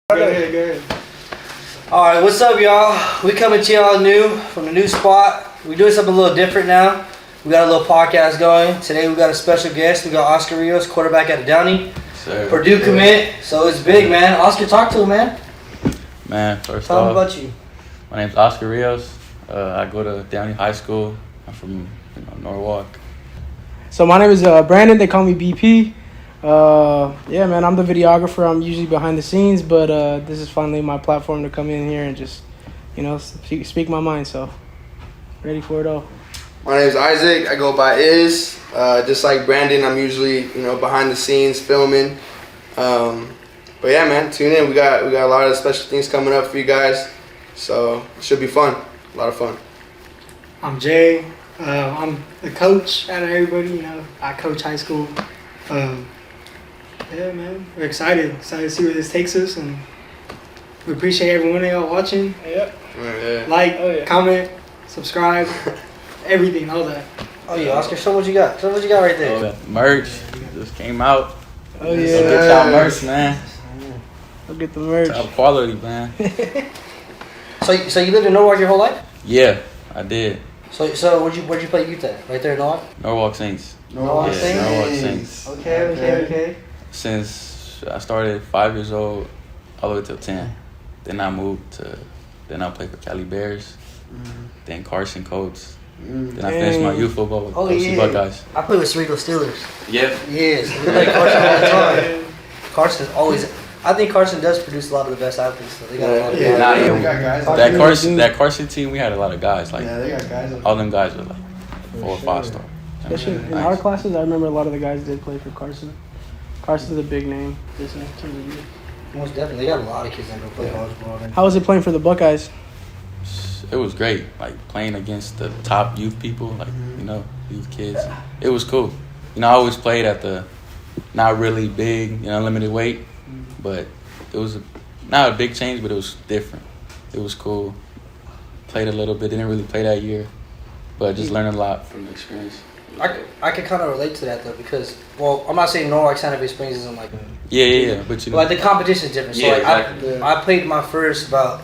Go ahead. Alright, what's up, y'all? We coming to y'all new from the new spot. We're doing something a little different now. We got a little podcast going. Today we got a special guest. We got Oscar Rios, quarterback at Downey. Purdue commit. So it's big, man. Oscar, talk to him, man. Man, first Tell off, him about you. My name's Oscar Rios. I go to Downey High School. I'm from Norwalk. So my name is Brandon. They call me BP. Yeah, man, I'm the videographer. I'm usually behind the scenes, but this is finally my platform to come in here and just, speak my mind. So, ready for it all. My name's Isaac. I go by Iz. Just like Brandon, I'm usually behind the scenes filming. But yeah, man, tune in. We got a lot of special things coming up for you guys, so it should be fun. A lot of fun. I'm Jay. I'm the coach out of everybody. I coach high school. Yeah, man, we're excited to see where this takes us, and we appreciate every one of y'all watching. Yeah. Comment, subscribe, everything, all that. Oh yeah, Oscar, show what you got. Show what you got right there. Merch just came out. Oh yeah, So get y'all merch, man. I'll get the merch. Top quality, man. So you lived in Norwalk your whole life? Yeah, I did. So where'd you play youth at? Right there in Norwalk? Norwalk Saints. Norwalk Yeah, Saints? Norwalk Saints. Okay. Since I started 5 years old, all the way till 10. Then I played for Cali Bears. Then Carson Colts. Then I finished my youth football with OC Buckeyes. I played with Cerritos Steelers. Yeah. Yes, we play Carson all the time. Carson's always. I think Carson does produce a lot of the best athletes. So they got a lot of guys. That Carson team, we had a lot of guys. Like they got guys. all them guys were like 4 or 5 star. Especially in our classes, I remember a lot of the guys did play for Carson. Carson's a big name. Most definitely, they got a lot of kids that go play college ball. How was it playing for the Buckeyes? It was great, like playing against the top youth people, like youth kids. It was cool. I always played at the not really big, limited weight, but it was not a big change, but it was different. It was cool. Played a little bit, didn't really play that year, but just learned a lot from the experience. I can kind of relate to that though because I'm not saying Norwalk Santa Fe Springs isn't like but like the competition is different. So exactly. I played my first about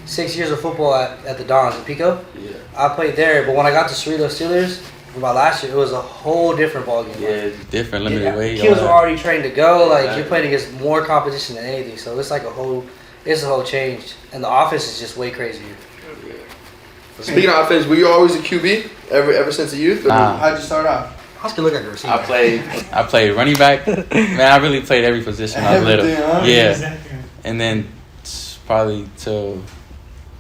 6 years of football at the Dons in Pico. Yeah. I played there, but when I got to Cerritos Steelers about last year, it was a whole different ballgame. Yeah, it's different, limited weight. Kids were already trained to go. Like you're playing against more competition than anything, so it's like a whole change, and the offense is just way crazier. Speaking of offense, were you always a QB ever since the youth? Or How'd you start off? Oscar look like a receiver. I played running back. Man, I really played every position when I was little. Huh? Yeah. And then probably till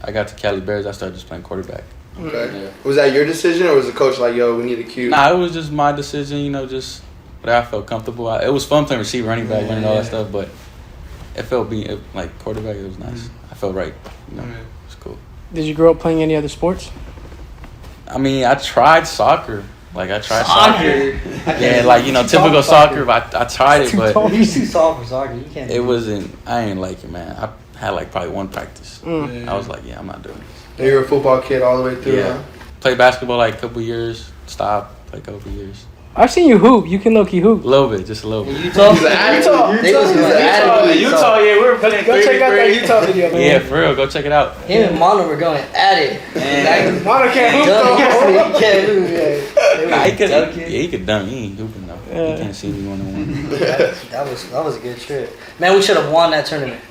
I got to Cali Bears, I started just playing quarterback. Okay. Yeah. Was that your decision, or was the coach like, "Yo, we need a QB"? Nah, it was just my decision. Just what I felt comfortable. It was fun playing receiver, running back, learning all that stuff, but it felt like quarterback. It was nice. I felt right. It was cool. Did you grow up playing any other sports? I mean, I tried soccer. Soccer. Yeah, typical soccer. But I tried it, but You're too tall for soccer. You can't. it wasn't. I ain't like it, man. I had probably one practice. I was like, I'm not doing this. You were a football kid all the way through. Yeah. Huh? Played basketball a couple years. Stopped. Played a couple years. I've seen you hoop. You can low-key hoop. A little bit, just a little bit. Utah. He's an attitude. Utah, yeah, we were playing. Go check out that Utah video, man. Yeah, for real. Go check it out. Him and Mono were going at it. Mono can't hoop though. He can't hoop. He could dunk. He ain't hooping though. Yeah. He can't see me 1-on-1. That was a good trip. Man, we should have won that tournament.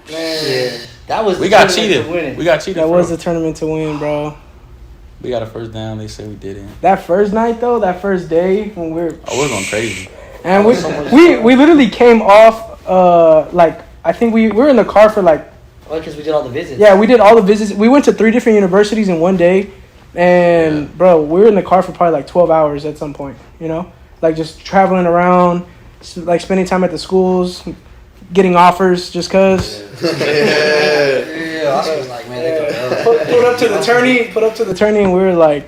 Man, that was. We got cheated. That was the tournament to win, bro. We got a first down. They said we didn't. That first night though, that first day when we're we're going crazy. And we literally came off I think we were in the car for because we did all the visits. Yeah, we did all the visits. We went to 3 different universities in one day, and bro, we were in the car for probably 12 hours at some point. Just traveling around, spending time at the schools, getting offers just cause. Oscar was like, man, they go. Put up to the tourney, and we were like,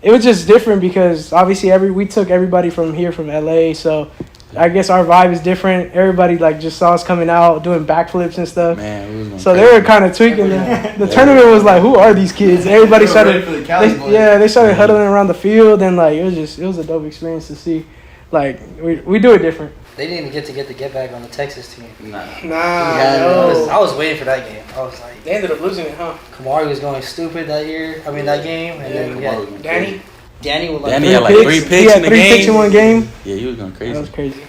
it was just different because obviously we took everybody from here from LA, so I guess our vibe is different. Everybody just saw us coming out doing backflips and stuff. Man, so they were kind of tweaking. The tournament was like, who are these kids? Everybody started. They started huddling around the field, and it was a dope experience to see. We do it different. They didn't even get the get back on the Texas team. Nah. I was waiting for that game. I was like, They ended up losing it, huh? Kamari was going stupid that year. I mean that game, and then we had Danny was like Danny had like 3 picks in the three game. picks in one game. Yeah, he was going crazy. That was crazy.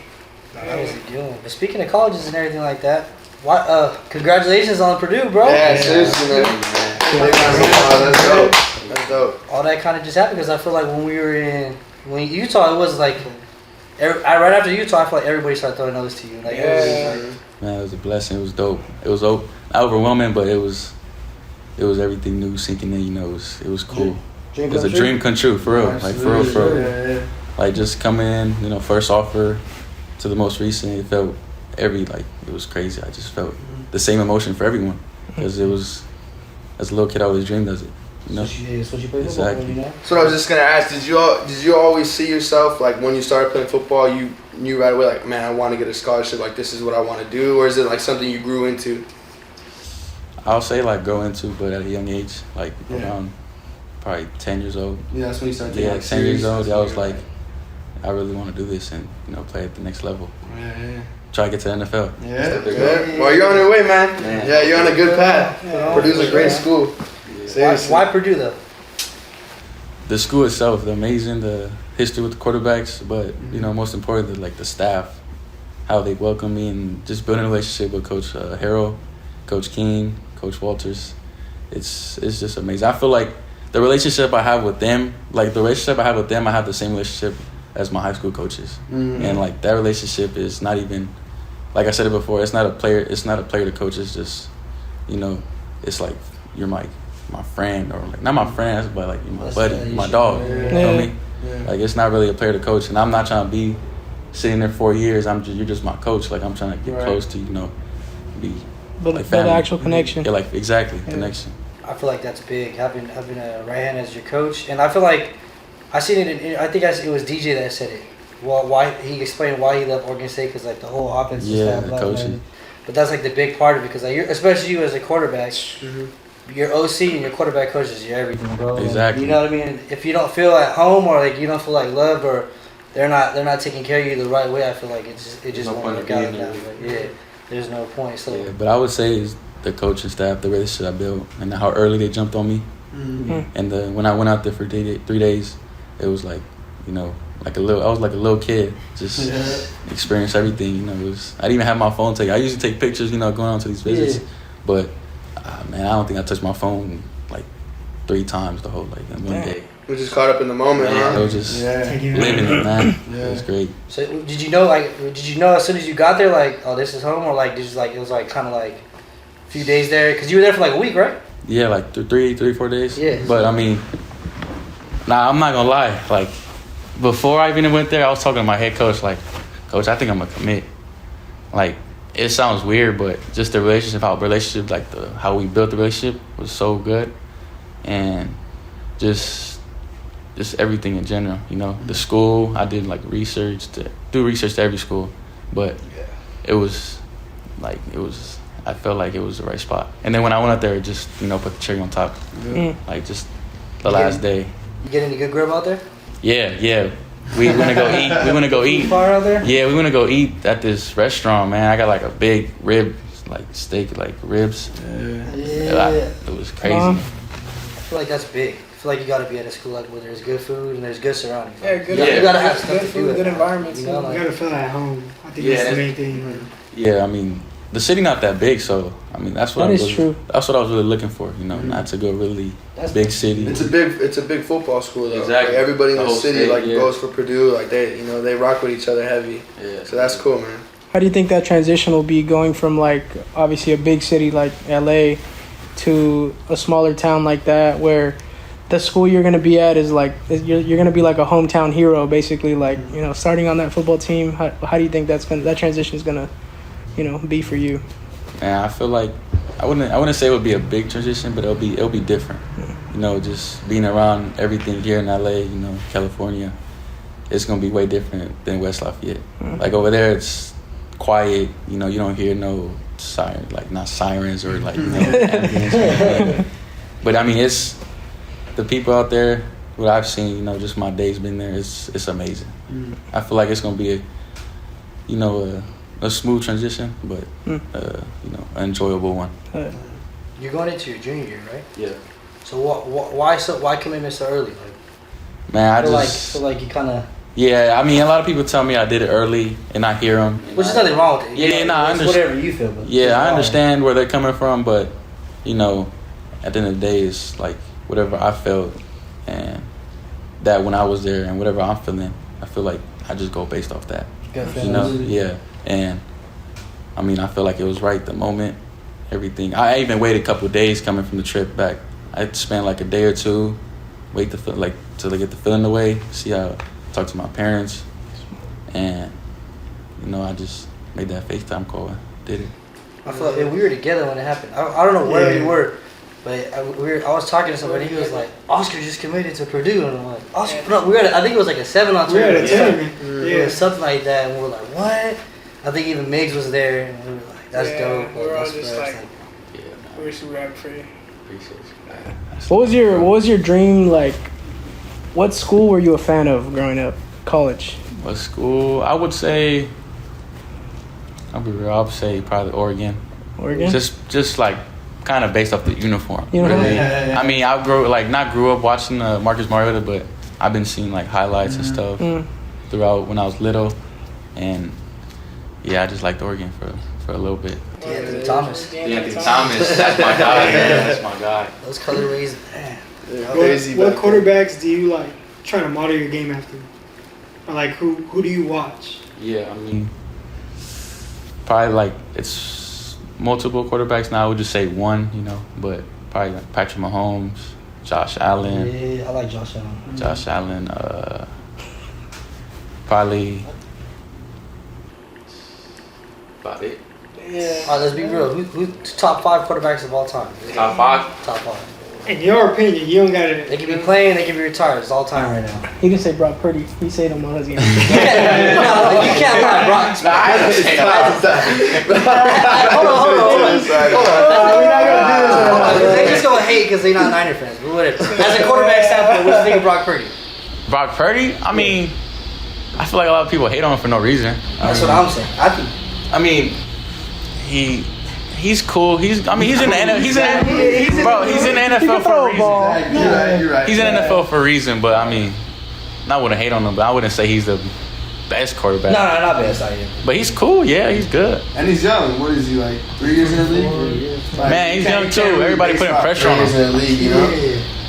that was the deal. But speaking of colleges and everything like that, why? Congratulations on Purdue, bro. Yeah, seriously, man. That's dope. That's dope. All that kind of just happened because I feel like when we were in Utah, it was like right after Utah, I feel like everybody started throwing those to you. Like, Man, it was a blessing. It was dope. It was not overwhelming, but it was everything new sinking in. You know, it was cool. It was a dream come true, for real. Like for real. Yeah. Like just coming in, you know, first offer to the most recent, it felt it was crazy. I just felt the same emotion for everyone because it was, as a little kid, I always dreamed of it. You know, That's what you play Exactly. football, you know? So I was just gonna ask, did you always see yourself like when you started playing football, you knew right away like, man, I want to get a scholarship, like this is what I want to do, or is it like something you grew into? I'll say like grow into, but at a young age, like around probably 10 years old. Yeah, that's when you started. Yeah, 10 years old. I was like, I really want to do this and play at the next level. Yeah. Try to get to the NFL. Yeah. Well, you're on your way, man. Yeah, you're on a good path. Purdue's a great school. Seriously. Why Purdue though? The school itself, the amazing, the history with the quarterbacks, but most importantly, like the staff, how they welcome me and just building a relationship with Coach Harrell, Coach King, Coach Walters. It's just amazing. I feel like the relationship I have with them, I have the same relationship as my high school coaches. And like that relationship is not even, like I said it before, it's not a player to coach. It's just, it's like you're my friend, or like not my friend, but like you're my buddy, my dog. You know what I mean? Like it's not really a player to coach, and I'm not trying to be sitting there 4 years. You're just my coach. Like I'm trying to get close to be Build like the family. actual connection. Yeah, like exactly connection. I feel like that's big, having a right hand as your coach, and I feel like I seen it. I think it was DJ that said it. Well, why he explained why he left Oregon State, because like the whole offense. Yeah, the coaching. But that's like the big part of it, because like especially you as a quarterback, your OC and your quarterback coach is your everything, bro. Exactly. You know what I mean? If you don't feel at home, or like you don't feel like loved, or they're not taking care of you the right way, I feel like it just No won't point work in out. being there. Yeah, there's no point. So Yeah, but I would say is the coaching staff, the relationship I built, and how early they jumped on me. And when I went out there for 3 days, it was like, I was like a little kid, just experience everything. I didn't even have my phone taken. I usually take pictures, going on to these visits, but man, I don't think I touched my phone like 3 times the whole in one day. We're just caught up in the moment, Yeah, I huh? was just living it, man. It was great. So did you know as soon as you got there, like, oh, this is home, or like it was like kind of like a few days there, because you were there for like a week, right? Yeah, like 4 days. Yeah. But I mean, I'm not gonna lie. Like before I even went there, I was talking to my head coach. Like, Coach, I think I'm gonna commit. Like, it sounds weird, but just the relationship, how we built the relationship was so good, and just everything in general. The school, I did like research to every school, but it was. I felt like it was the right spot. And then when I went out there, it just put the cherry on top. Like just the last day. You get any good grub out there? Yeah. We wanna go eat. We wanna go eat. Far out there? Yeah, we wanna go eat at this restaurant, man. I got like a big rib, like steak, like ribs. Yeah. It was crazy. I feel like that's big. I feel like you gotta be at a school like where there's good food and there's good surroundings. Yeah, good. You gotta have good stuff to food, do. good environment. You know, You like, gotta feel at home. I think Yeah, that's the main thing. Yeah, I mean, the city not that big, so I mean that's what That I is was. true. That's what I was really looking for. Not to go really big city. It's a big football school though. Exactly. Like everybody in The the whole city state, goes for Purdue. Like they rock with each other heavy. Yeah. So that's cool, man. How do you think that transition will be going from like obviously a big city like LA to a smaller town like that, where the school you're gonna be at is like you're gonna be like a hometown hero basically, like starting on that football team. How do you think that transition is gonna be for you? And I feel like I wouldn't say it would be a big transition, but it'll be different. Just being around everything here in LA, California, it's gonna be way different than West Lafayette. Like over there, it's quiet. You don't hear no siren, like not sirens or like ambulance or anything. But I mean, it's the people out there. What I've seen, just my days been there, it's amazing. I feel like it's gonna be you know, a smooth transition, but you know, an enjoyable one. You're going into your junior year, right? Yeah. So why commitment so early? Like, Man, I feel just like you kind of. yeah. I mean, a lot of people tell me I did it early, and I hear them. Which is nothing wrong with it. Yeah, no, I understand. Whatever you feel. But Yeah, I understand where they're coming from, but you know, at the end of the day, it's like whatever I felt, and that when I was there, and whatever I'm feeling, I feel like I just go based off that. You know, yeah. And I mean, I feel like it was right the moment, everything. I even waited a couple of days coming from the trip back. I spent like a day or two, wait to feel like till I get the feeling away, see how talk to my parents, and you know, I just made that FaceTime call and did it. I feel like we were together when it happened. I don't know where we were, but I was talking to somebody. He was like, "Oscar just committed to Purdue," and I'm like, "Oscar?" No, I think it was like a 7-on tournament. It was something like that, and we were like, "What?" I think even Miggs was there, and we were like, "That's dope." We were all That's just fresh. like, we were super happy for you. Appreciate you. What was your dream like? What school were you a fan of growing up? College? What school? I would say. I'll be real. I would say probably Oregon. Oregon? Just like kind of based off the uniform. Uniform? Really. Yeah. I mean, I grew up watching Marcus Mariota, but I've been seeing like highlights and stuff throughout when I was little, and yeah, I just liked Oregon for a little bit. Anthony Thomas. Anthony Thomas, that's my guy. Man. That's my guy. Those colorways, man. What quarterbacks do you like trying to model your game after? Or like who do you watch? Yeah, I mean, probably like it's multiple quarterbacks now. I would just say one, you know, but probably like Patrick Mahomes, Josh Allen. Yeah, I like Josh Allen. Josh Allen, probably about it. Yeah. All right, let's be real. Who's top 5 quarterbacks of all time? Top 5? Top 5. In your opinion, you don't gotta. They can be playing, they can be retired. It's all time right now. You can say Brock Purdy. He said him on his game. You can't lie, Brock. Hold on. We're not gonna do this right now. They just gonna hate because they're not Niner fans. But whatever. As a quarterback standpoint, what do you think of Brock Purdy? Brock Purdy? I mean, I feel like a lot of people hate on him for no reason. That's what I'm saying. I mean, he's cool. He's in the NFL. He's in the NFL for a reason. You're right. He's in the NFL for a reason, but I mean, I wouldn't hate on him, but I wouldn't say he's the best quarterback. No, not best. I am. But he's cool. Yeah, he's good. And he's young. What is he, like 3 years in the league? Man, he's young too. Everybody putting pressure on him. In the league, you know?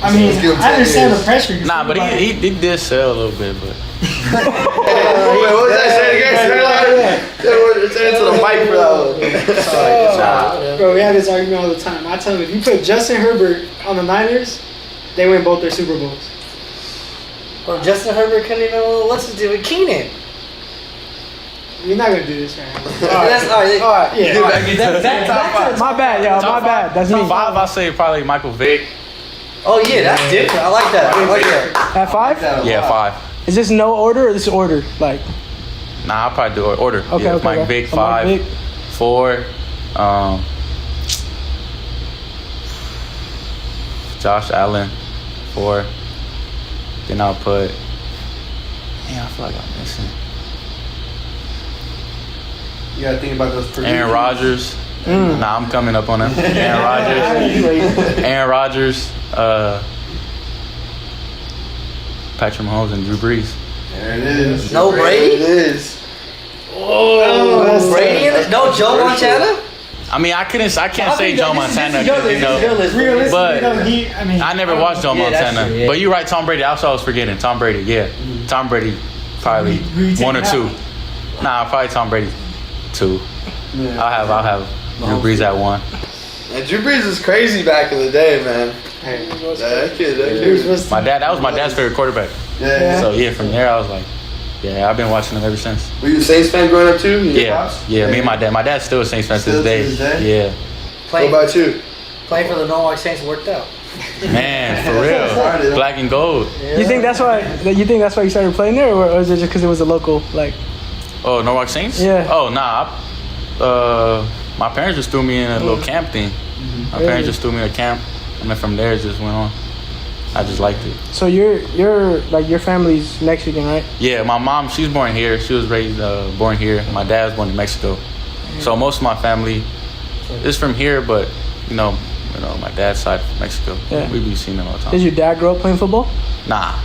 I mean, I understand the pressure. Nah, but he did sell a little bit, but. Wait, what was that saying again? Say it to the mic for that one. Bro, we have this argument all the time. I tell him, if you put Justin Herbert on the Niners, they win both their Super Bowls. Well, Justin Herbert couldn't even know what's to do with Keenan. We're not gonna do this right now. All right. Yeah. My bad, y'all. My bad. That's me. Top 5, I say probably Michael Vick. Oh yeah, that's different. I like that. At 5? Yeah, 5. Is this no order or this order? Like, Nah, I'll probably do order. Okay, Yeah, okay, Mike okay. Vick, So Mike 5. Vick. 4. Josh Allen, 4. Then I'll put. Man, I feel like I'm missing. You gotta think about those Aaron Rodgers. Nah, I'm coming up on him. Aaron Rodgers. Patrick Mahomes and Drew Brees. There it is. No Brady? There it is. Oh, Brady in it? No Joe Montana? I mean, I can't say Joe Montana, This is you know. Realistically, But- though, I mean, I never watched Joe Yeah, that's Montana. true, yeah. But you're right, Tom Brady. That's what I was forgetting. Tom Brady, yeah. Tom Brady, probably Who you 1 or taking 2. Nah, probably Tom Brady, 2. I'll have Drew Brees at 1. And Drew Brees was crazy back in the day, man. hey, That kid. That was my dad's favorite quarterback. Yeah. So yeah, from there I was like, yeah, I've been watching him ever since. Were you a Saints fan growing up too? Your Yeah, pops? yeah. Me and my dad. My dad's still a Saints fan to Still this to this day. Yeah, What Playing about you? for the Norwalk Saints worked out. man, for real. Black and gold. you think that's why? You think that's why you started playing there, or is it just because it was a local? Like, Oh, Norwalk Saints? Yeah. Oh, nah. My parents just threw me in a little camp thing. My parents just threw me in a camp, and then from there it just went on. I just liked it. So you're like your family's Mexican, right? Yeah, my mom, she's born here. She was raised, born here. My dad was born in Mexico. So most of my family is from here, but you know, my dad's side from Mexico. Yeah. We be seeing them all the time. Did your dad grow up playing football? Nah.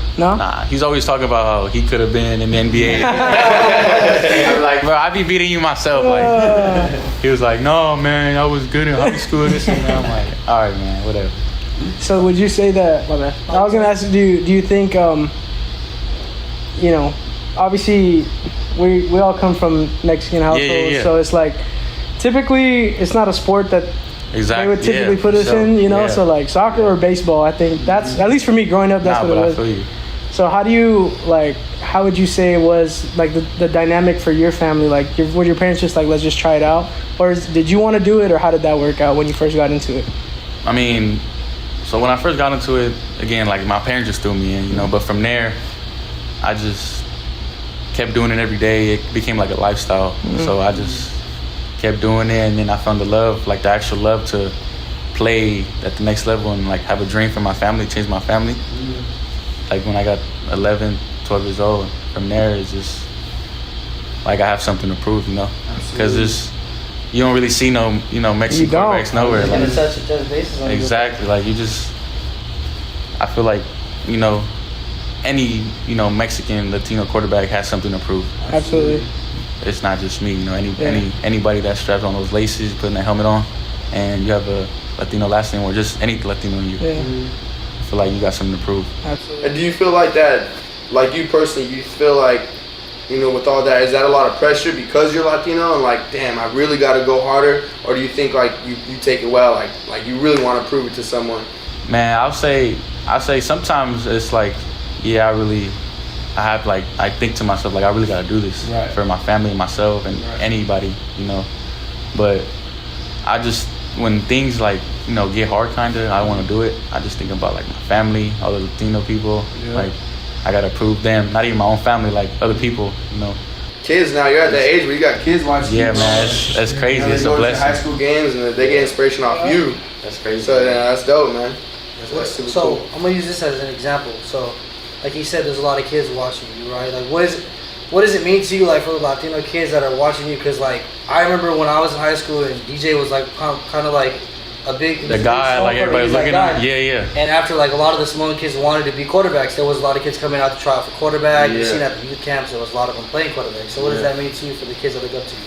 He's always talking about how he could have been in the NBA. I'm like, bro, I be beating you myself. Like, he was like, no, man, I was good in high school. This and that. I'm like, all right, man, whatever. So would you say that? My bad. I was gonna ask you. Do you think? Obviously, we all come from Mexican households, Yeah. so it's like typically it's not a sport that they would typically put us in. Yeah. So like soccer or baseball. I think that's at least for me growing up. That's what it was. I feel you. So how do you like? How would you say it was like the dynamic for your family? Like, were your parents just like, let's just try it out, or did you want to do it, or how did that work out when you first got into it? I mean, so when I first got into it, again, like my parents just threw me in, but from there, I just kept doing it every day. It became like a lifestyle. Mm-hmm. So I just kept doing it, and then I found the love, like the actual love to play at the next level and like have a dream for my family, change my family. Mm-hmm. Like when I got 11, 12 years old, from there it's just like I have something to prove, because you don't really see no Mexican quarterbacks nowhere. Like, Like, touch bases on exactly. Like I feel like any Mexican Latino quarterback has something to prove. Absolutely. It's not just me. Anybody that straps on those laces, putting that helmet on, and you have a Latino last name or just any Latino in you. Yeah. I feel like you got something to prove. Absolutely. And do you feel like that, like you personally, you feel like, with all that, is that a lot of pressure because you're Latino and like, damn, I really got to go harder? Or do you think like you take it well, like you really want to prove it to someone? Man, I'll say sometimes it's like, yeah, I think to myself, like, I really got to do this for my family and myself and anybody, But I just, when things like, get hard kind of, I want to do it. I just think about like my family, all the Latino people, like I got to prove them, not even my own family, like other people, Kids now, you're at that age where you got kids watching. Yeah, man, that's crazy. It's a blessing. High school games and they get inspiration off you. That's crazy. So that's dope, man. That's super So cool. I'm gonna use this as an example. So, like you said, there's a lot of kids watching you, right? Like, what does it mean to you, like, for the Latino kids that are watching you? Because like I remember when I was in high school and DJ was like kind of like a big guy, like everybody was looking at. Yeah. And after like a lot of the Samoan kids wanted to be quarterbacks, there was a lot of kids coming out to try out for quarterback. You've seen at the youth camps, there was a lot of them playing quarterback. So what does that mean to you for the kids that look up to you?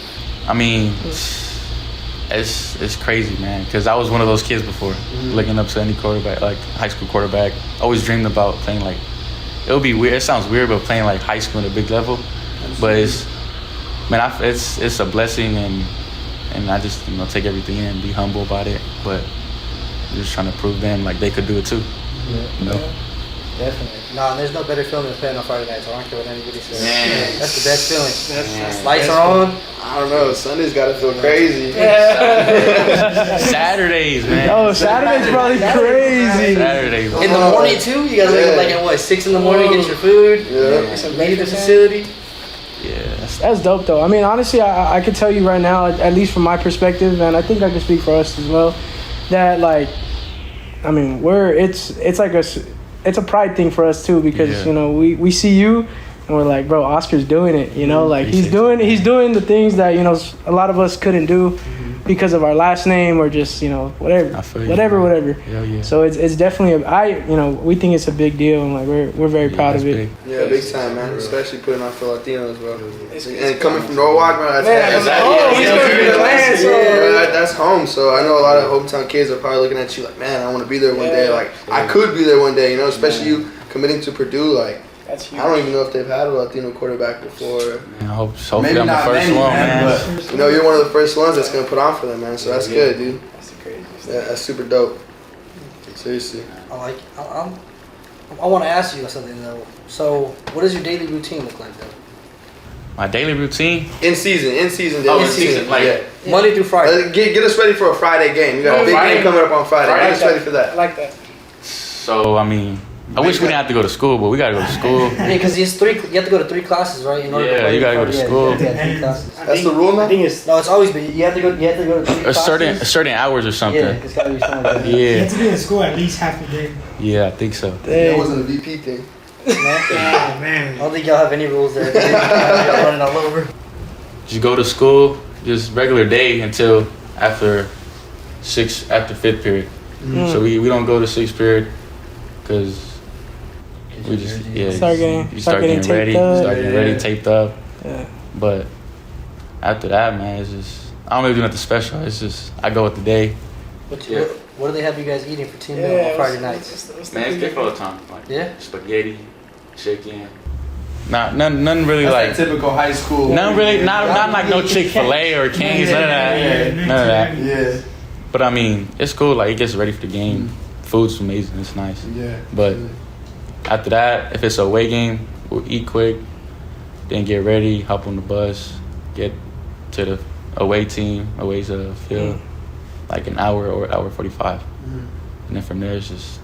I mean, it's crazy, man. Because I was one of those kids before, looking up to any quarterback, like high school quarterback. Always dreamed about playing like. It would be weird. It sounds weird, but playing like high school at a big level. But it's a blessing, and I just take everything in and be humble about it. But just trying to prove them like they could do it too. Definitely. No, there's no better feeling than playing on Friday nights. I don't care what anybody says. Man. That's the best feeling. That's Lights are on. I don't know. Sunday's got to feel crazy. Saturdays, man. Oh, Saturday's probably crazy. Saturdays. In the morning too. You gotta wake up like at what 6 in the morning, get your food. Yeah. Leave the facility. Yeah. That's dope, though. I mean, honestly, I could tell you right now, at least from my perspective, and I think I can speak for us as well, that like, I mean, it's a pride thing for us too, because we see you and we're like, bro, Oscar's doing it. Like he's doing the things that a lot of us couldn't do because of our last name or just whatever. I feel you, whatever. Yeah. So it's definitely we think it's a big deal, and like we're very proud of it. Big. Yeah, big time, man. Especially putting on for Latinos, bro. And coming from Norwalk, bro, that's home. So I know a lot of hometown kids are probably looking at you like, man, I want to be there one day. Like I could be there one day, especially you committing to Purdue. Like That's huge. I don't even know if they've had a Latino quarterback before. Man, hopefully I'm the first one, man. You're one of the first ones that's gonna put on for them, man. So that's good, dude. That's the craziest. Yeah, that's super dope. Seriously. I want to ask you something though. So, what does your daily routine look like though? My daily routine? In season. Oh, in season. Like, Monday through Friday. Get us ready for a Friday game. You got a big game coming up on Friday. Get us ready for that. I like that. So, I mean, I wish we didn't have to go to school, but we gotta go to school. Yeah, because you have to go to 3 classes, right? In order to Yeah, play you gotta go to yeah, school. You have to have 3 classes. That's the rule now? I think it's No, it's always been. You have to go. You have to go to 3 A classes. certain hours or something. Yeah, it's gotta be something like that. you Yeah, have to be in school at least half a day. yeah, I think so. That Dang. wasn't a VP thing. Man, Oh I man. don't think y'all have any rules there. Y'all running all over. Just go to school, just regular day until after 5th period. Mm. So we don't go to 6th period because we just Yeah. Start getting taped ready, up. start getting ready, Yeah. taped up. Yeah. But after that, man, it's just I don't really do nothing special. It's just I go with the day. What do they have you guys eating for team meal on Friday nights? Man, it's good all the time. Like Yeah? spaghetti, chicken. None really That's like. typical high school. None really, not like no Chick-fil-A or King's, none of that. None of that. Yeah. But I mean, it's cool. Like it gets ready for the game. Food's amazing. It's nice. Yeah. But after that, if it's a away game, we'll eat quick, then get ready, hop on the bus, get to the away team, away to the field, like an hour or hour 45, and then from there it's just,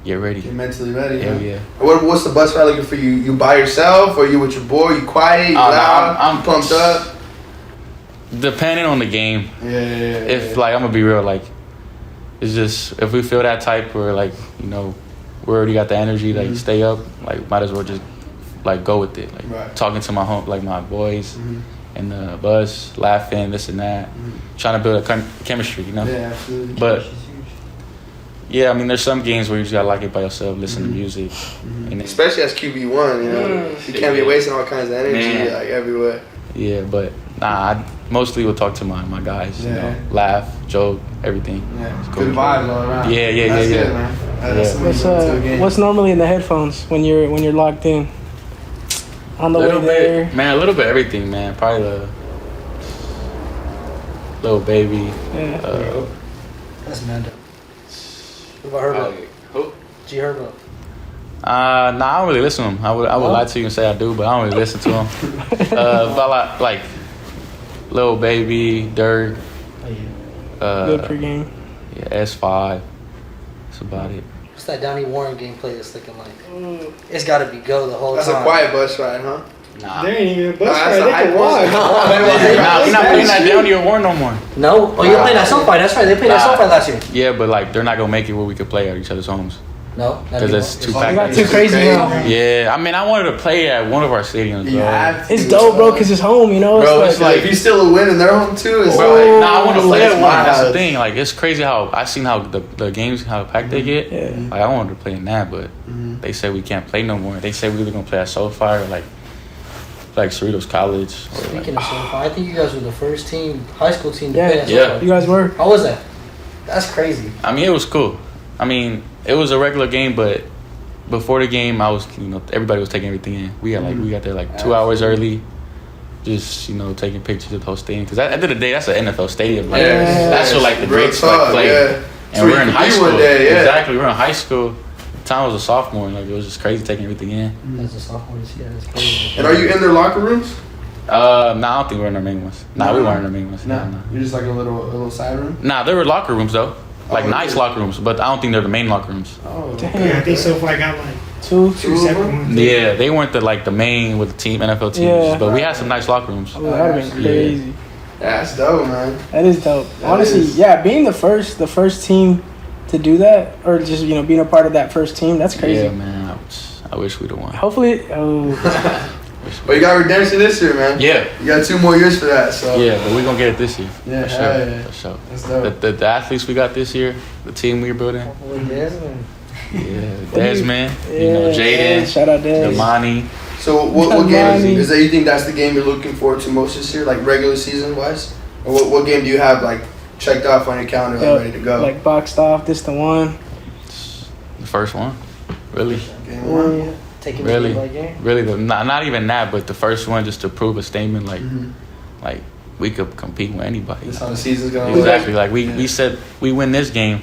get ready. Get mentally ready. Hell huh? yeah. What's the bus ride looking for you? You by yourself, or you with your boy? You quiet? You Oh, no, loud? I'm you pumped up? Depending on the game. Yeah. If like I'm gonna be real, like it's just if we feel that type where like we already got the energy, like stay up, like might as well just like go with it, like Right. talking to my boys in the bus, laughing, this and that, trying to build a chemistry, Yeah, absolutely. But yeah, I mean, there's some games where you just gotta like it by yourself, listen to music, and Especially as QB1, you can't be wasting all kinds of energy Man. like everywhere. yeah, but nah, I mostly will talk to my guys, Yeah. laugh, joke, everything. Yeah, It's cool. good vibes all around. Yeah, yeah, That's yeah, good, yeah. man. Yeah. That's the way you go to a game. What's normally in the headphones when you're locked in? On the way Little there. bit, man, a little bit of everything, man. Probably the Little Baby. Yeah. That's Mando. What about Herbo? Who? G Herbo. Nah, I don't really listen to him. I would lie to you and say I do, but I don't really listen to him. But like Little Baby, Dirk, Oh yeah. Good pregame. yeah, S5. That's about it. What's that Downey Warren gameplay that's looking like? It's got to be go the whole That's time. a quiet bus ride, huh? Nah. There ain't even a bus Nah, that's ride. a They high can bus. walk. Nah, we're not playing that Downey or Warren no more. No? Oh, you're playing that SoFi. That's right. They played that Nah. SoFi last year. Yeah, but like they're not gonna make it where we could play at each other's homes. No? Because it's too It got packed. too crazy now. Yeah, I mean, I wanted to play at one of our stadiums, bro. You have to. It's dope, bro, because it's home, Bro, It's it's like if you still a win and they're home too, it's Bro, like nah, I want to play it's at my one. That's the house. thing. Like, it's crazy how I seen how the games how packed they get. Yeah. Like, I wanted to play in that, but they said we can't play no more. They said we either gonna play at SoFi or like Cerritos College. Or like, Speaking of SoFi, I think you guys were the first team, high school team to Yeah. play at Yeah. SoFi. You guys were. How was that? That's crazy. I mean, it was cool. I mean, it was a regular game, but before the game, I was everybody was taking everything in. We got there like 2 hours early. Just taking pictures of the whole stadium because at the end of the day, that's an NFL stadium. Like, Yeah. that's what like the Real greats talk, like play. yeah. And we're in you high could be school. one day, yeah. Exactly, we're in high school. Time I was a sophomore, and like it was just crazy taking everything in. As a sophomore, yeah, that's crazy. And are you in their locker rooms? Nah, I don't think we're in our main ones. Nah, we weren't in our main ones. Nah. You're just like a little side room. Nah, there were locker rooms though, like Oh, nice okay. locker rooms, but I don't think they're the main locker rooms. Oh, Yeah, I think SoFi got like Two. two separate ones. Yeah, they weren't the main with the team NFL teams, Yeah. but we had some nice locker rooms. Oh, that would have been crazy. that's dope, man. That is dope. That Honestly, is. yeah, being the first team to do that, or just being a part of that first team, that's crazy. Yeah, man, I wish we'd have won. Hopefully, But you got redemption this year, man. Yeah, You got 2 more years for that, so. yeah, but we're gonna get it this year. Yeah, for sure, hell yeah. for sure. That's dope. The athletes we got this year, the team we're building, yeah, Desmond, Jaden, shout out Des. Damani. So what game Money. is that? You think that's the game you're looking forward to most this year, like regular season wise? Or what game do you have like checked off on your calendar, like ready to go? Like boxed off. This the one. The first one, really. Game 1? Taking Really? game by game. Really, not even that, but the first one just to prove a statement, Mhm. like we could compete with anybody. That's how the season's going. Exactly. Like we said, we win this game,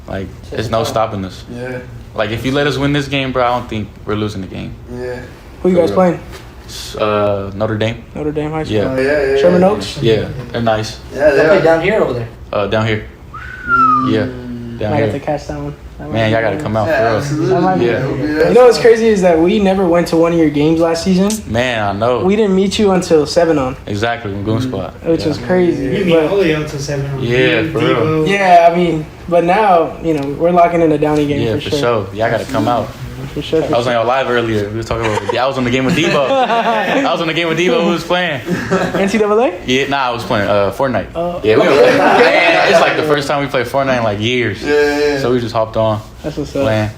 like there's no stopping us. Yeah, Like if you let us win this game, bro, I don't think we're losing the game. yeah. Who you guys For playing? Notre Dame. Notre Dame High School. Yeah. Oh, yeah. Sherman Oaks? Yeah, they're nice. Yeah, They they play are. down here or over there. Down here. Yeah. down I got to here. catch that one. That Man, might y'all be gotta nice. come out Yeah, for real. absolutely. That might be- Yeah. We'll be there. You know what's crazy is that we never went to one of your games last season. Man, I know. We didn't meet you until 7 on, Exactly, in Goon Spot. which yeah. was crazy. You mean But, all the way up to 7 on. Yeah, You, for real. Debo. yeah, I mean, but now, you know, we're locking in a Downey game Yeah, for sure. Y'all gotta come out. For sure. I was on your live earlier. We was talking about. I was on the game with Debo. I was on the game with Debo. Who was playing? NCAA? Yeah, nah, I was playing Fortnite. Oh. Yeah, man, it's like the first time we played Fortnite in like years. Yeah. So we just hopped on That's what's up. playing.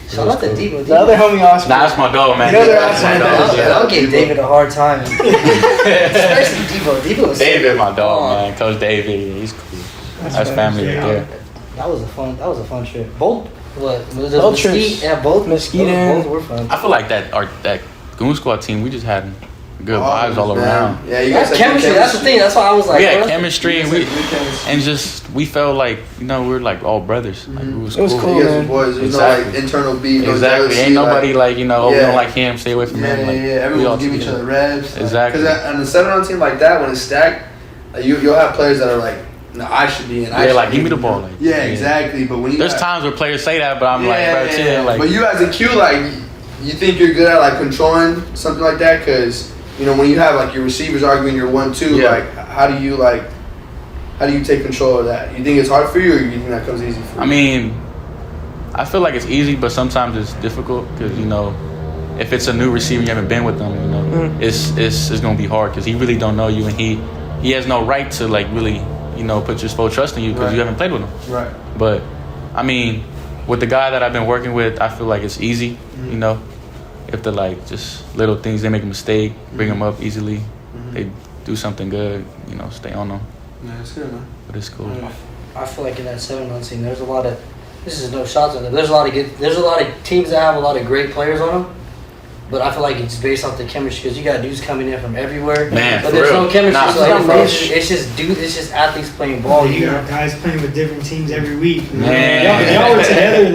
Shout out to Debo. The other homie Oscar. Nah, that's my dog, man. The other That's my outside dog. I'll give David a hard time. Especially Debo. Debo was David, my Oh, dog, man. Coach David, yeah, he's cool. That's family right there. That was a fun trip. Both what was it Both Mesquite? trips. Yeah, both Mesquite both, and- both were fun. I feel like that Goon Squad team, we just had good vibes all man. around. Yeah, you That's guys had chemistry. good That's the thing. That's why I was like, We had bro, chemistry and You we guys had good chemistry. and just we felt like we were like all brothers. Like it was It was cool. cool. You guys man. were boys. There's Exactly. no like internal beef. No Exactly. jealousy, Ain't nobody like we we don't like him. Stay away from Yeah, him. Like, yeah. we Everyone all will give each together. other reps. Exactly. Because on a 7-on team like that, when it's stacked, like, you'll have players that are like, no, I should be in. I Yeah, should like be give me in. the ball. Like, Yeah, exactly. But when you There's got- times where players say that, but I'm like, bro, chill. Like, but you as a Q, like, you think you're good at like controlling something like that? Because you know when you have like your receivers arguing your 1-2, Yeah. like how do you take control of that? You think it's hard for you, or you think that comes easy for you? I mean, I feel like it's easy, but sometimes it's difficult because if it's a new receiver, you haven't been with them, it's gonna be hard because he really don't know you and he has no right to like really put your full trust in you because Right. you haven't played with him. Right. But I mean, with the guy that I've been working with, I feel like it's easy. If they're like just little things, they make a mistake, bring them up easily. They do something good, stay on them. Yeah, it's good, man. But it's cool. I feel like in that 7-on team, there's a lot of. This is no shots on them. There's a lot of teams that have a lot of great players on them. But I feel like it's based off the chemistry because you got dudes coming in from everywhere. Man, but for there's real. no chemistry. Nah, so for it's just athletes playing ball. You got guys playing with different teams every week. Man. Y'all were together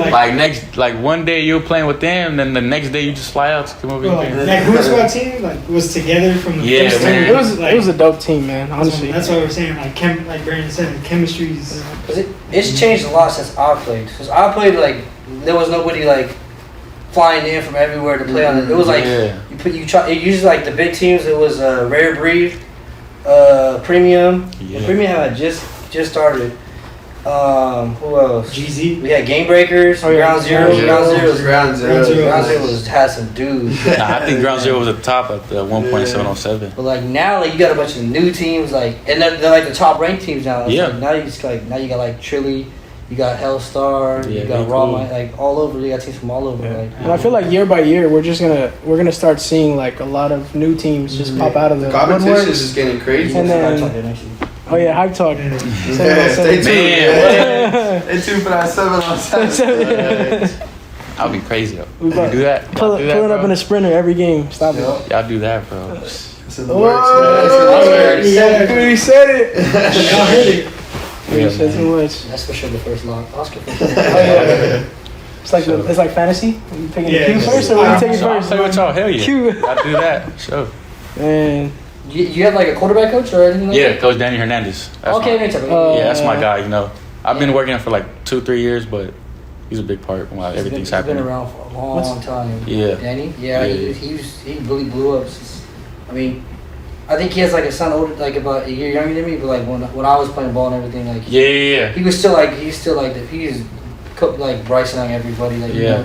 Like one day you're playing with them, then the next day you just fly out to come over Bro, here. that Goon Squad team was together from the Yeah, first man. time. It was a dope team, man. Honestly. That's what we're saying. Like Brandon said, chemistry's. Cause it's changed a lot since I played. Cause I played like there was nobody like flying in from everywhere to play on it. It was like Yeah. it usually like the big teams. It was Rare Breed, Premium. Yeah. The Premium had just started. Who else? GZ. We had Game Breakers, Oh, yeah. Ground Zero. Yeah. Ground zero. Ground Zero had some dudes. Nah, I think Ground Zero was at the top at the 1.707. But like now, like you got a bunch of new teams, like and they're like the top ranked teams now. It's Yeah. Like, now you got like Trilly, you got Hellstar, Yeah, you got they Raw, cool. like all over. You got teams from all over. Yeah. Like And I feel like year by year, we're gonna start seeing like a lot of new teams just pop out of the The competition woodworks. is just getting crazy. And then- Oh yeah, hype talk. Yeah. Yeah, stay tuned. Man, Stay tuned for that 7-on-7. I'll be crazy though. We about- You do that? Y'all do that, Pulling up bro? in a sprinter every game. Stop it. Y'all do that, bro. It's in the works, man. Whoa! It's in the works. We said it. Y'all heard it. We Yeah, said too man. much. That's for sure the first lock. Oscar. It's like fantasy. Are you picking Yeah, the Q first or are you taking So I'll first? play with y'all. Hell yeah. Q. Y'all do that. Sure. Man. You have like a quarterback coach or anything? Like Yeah, that? Coach Danny Hernandez. That's Okay, my- man. Uh, yeah, that's my guy. I've been working for like 2-3 years, but he's a big part while everything's He's happening. been around for a long time. Yeah. Danny. Yeah. Yeah, he really blew up. I mean, I think he has like a son older, like about a year younger than me. But like when I was playing ball and everything, like Yeah. he was still like he's like Bryson on everybody. Like Yeah.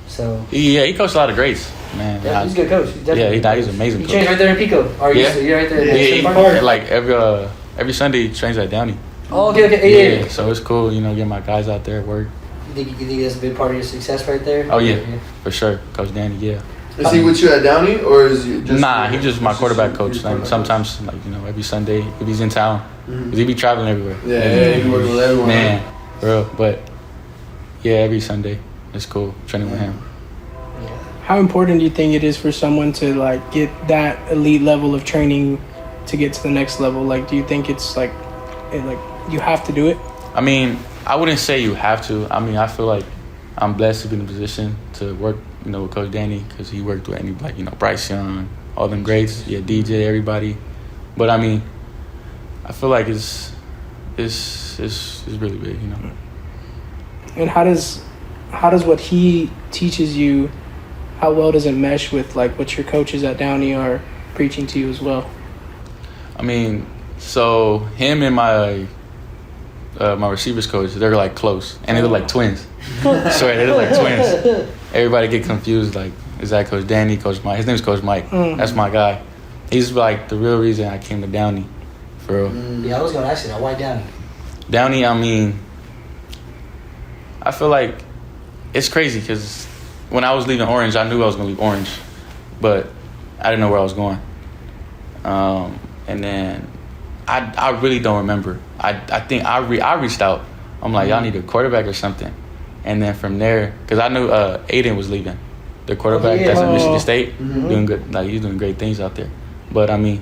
So He coached a lot of greats, man. yeah, he's a good coach. He's definitely Yeah, a he's good an coach. amazing He coach. trains right there in Pico. Or Yeah. you're right there. Yeah, in Yeah, State he, Park? like every Sunday he trains at Downey. Oh, okay, yeah. Yeah, so it's cool, getting my guys out there at work. You think that's a big part of your success right there? Oh, yeah. For sure, Coach Danny. Yeah. Is he with you at Downey, or is he just? Nah, he's just my he's quarterback coach. he's Like, quarterback sometimes, like every Sunday if he's in town, cause he be traveling everywhere. coach. Yeah, he works with everyone. Man, for real. But yeah, every Sunday it's cool training with him. How important do you think it is for someone to like get that elite level of training to get to the next level? Like, do you think it's like you have to do it? I mean, I wouldn't say you have to. I mean, I feel like I'm blessed to be in a position to work, with Coach Danny because he worked with anybody, Bryce Young, all them greats, yeah, DJ, everybody. But I mean, I feel like it's really big, And how does what he teaches you, how well does it mesh with like what your coaches at Downey are preaching to you as well? I mean, so him and my receivers coach, they're like close, and they look like twins. Sorry, they look like twins. Everybody get confused, like, is that Coach Danny, Coach Mike? His name's Coach Mike. That's my guy. He's like the real reason I came to Downey, for real. Yeah, I was gonna ask you that. Why Downey? Downey, I mean, I feel like it's crazy because when I was leaving Orange, I knew I was gonna leave Orange, but I didn't know where I was going. And then I really don't remember. I think I reached out. I'm like, y'all need a quarterback or something. And then from there, because I knew Aiden was leaving, the quarterback that's at Michigan State, doing good. Like, he's doing great things out there. But I mean,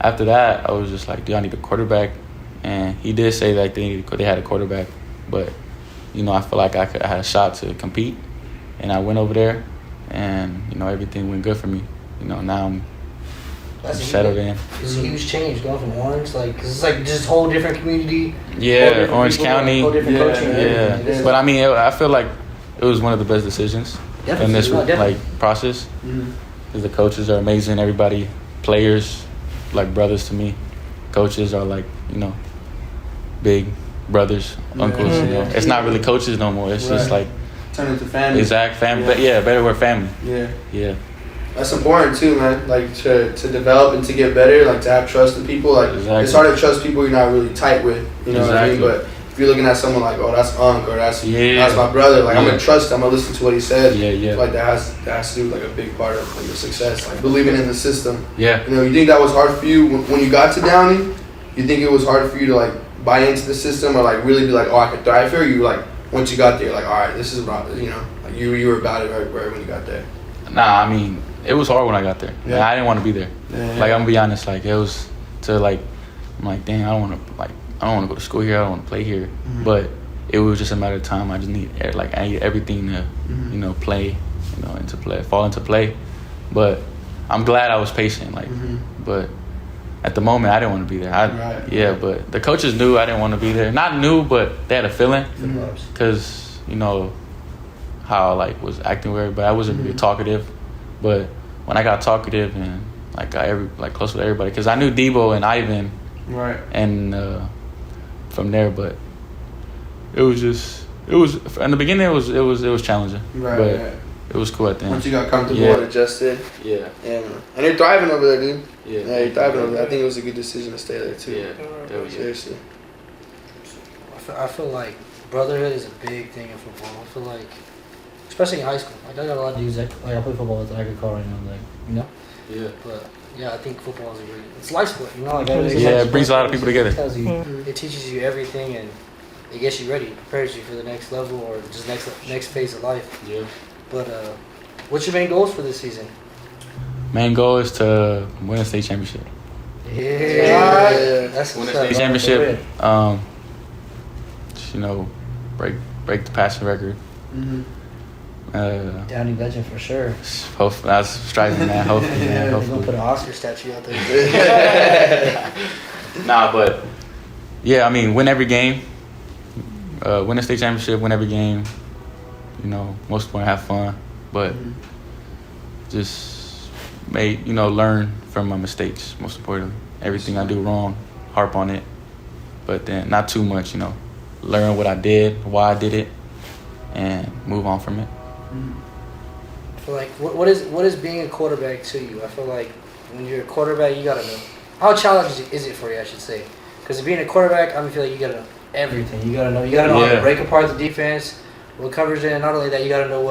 after that, I was just like, do I need a quarterback? And he did say that they had a quarterback, but you know, I feel like I had a shot to compete, and I went over there, and you know, everything went good for me. You know, now I'm settled in. It's a huge change going from Orange, like, 'cause it's like just a whole different community. Yeah, Orange County. Whole different coaching. Yeah. But I mean, I feel like it was one of the best decisions in this like process. Because the coaches are amazing. Everybody, players, like brothers to me. Coaches are like, you know, big brothers, uncles. You know, it's not really coaches no more. It's just like turn into family. Exact family. But yeah, better word family. Yeah. That's important too, man. Like to develop and to get better, like to have trust in people. Like it's hard to trust people you're not really tight with. You know what I mean? But if you're looking at someone like, oh, that's Unc or that's my brother, like I'm gonna trust him. I'm gonna listen to what he says. Like that has to do with like a big part of like your success, like believing in the system. Yeah. You know, you think that was hard for you when you got to Downey? You think it was hard for you to like buy into the system or like really be like, oh, I could thrive here? Or you like once you got there, like, all right, this is about, you know, like you were about it right when you got there. Nah, I mean, it was hard when I got there. Yeah. Like, I didn't want to be there. Like, I'm gonna be honest. Like, it was to like, I'm like, dang, I don't want to go to school here. I don't want to play here. But it was just a matter of time. I just need everything to, you know, play, you know, fall into play. But I'm glad I was patient. Like, but at the moment, I didn't want to be there. But the coaches knew I didn't want to be there. Not knew, but they had a feeling because you know how I like was acting with everybody. I wasn't really talkative, but when I got talkative and like got close with everybody, because I knew Debo and Ivan, and from there, but it was in the beginning it was challenging, but it was cool at the end. Once you got comfortable and adjusted, and you're thriving over there, dude. Yeah, you're thriving over there. I think it was a good decision to stay there too. Yeah, seriously. I feel like brotherhood is a big thing in football. I feel like, especially in high school, like I got a lot of dudes that like I play football with that I could call right now, like, you know. Yeah. But yeah, I think football is it's life sport, you know. Like it brings a lot of people together. It teaches you everything and it gets you ready, it prepares you for the next level or just next phase of life. Yeah. But what's your main goals for this season? Main goal is to win a state championship. Yeah. That's win a state championship. You know, break the passing record. Downey legend for sure. Hopefully, I was striving that. Hopefully, man. Hopefully. We're gonna put an Oscar statue out there. Nah, but yeah, I mean, win every game. Win a state championship. Win every game. You know, most important, have fun, but just learn from my mistakes. Most importantly, everything I do wrong, harp on it, but then not too much. You know, learn what I did, why I did it, and move on from it. I feel like what is being a quarterback to you? I feel like when you're a quarterback, you gotta know how challenging is it for you, I should say, because being a quarterback, I feel like you gotta know everything. You gotta know how to break apart the defense, what coverage in, and not only that, you gotta know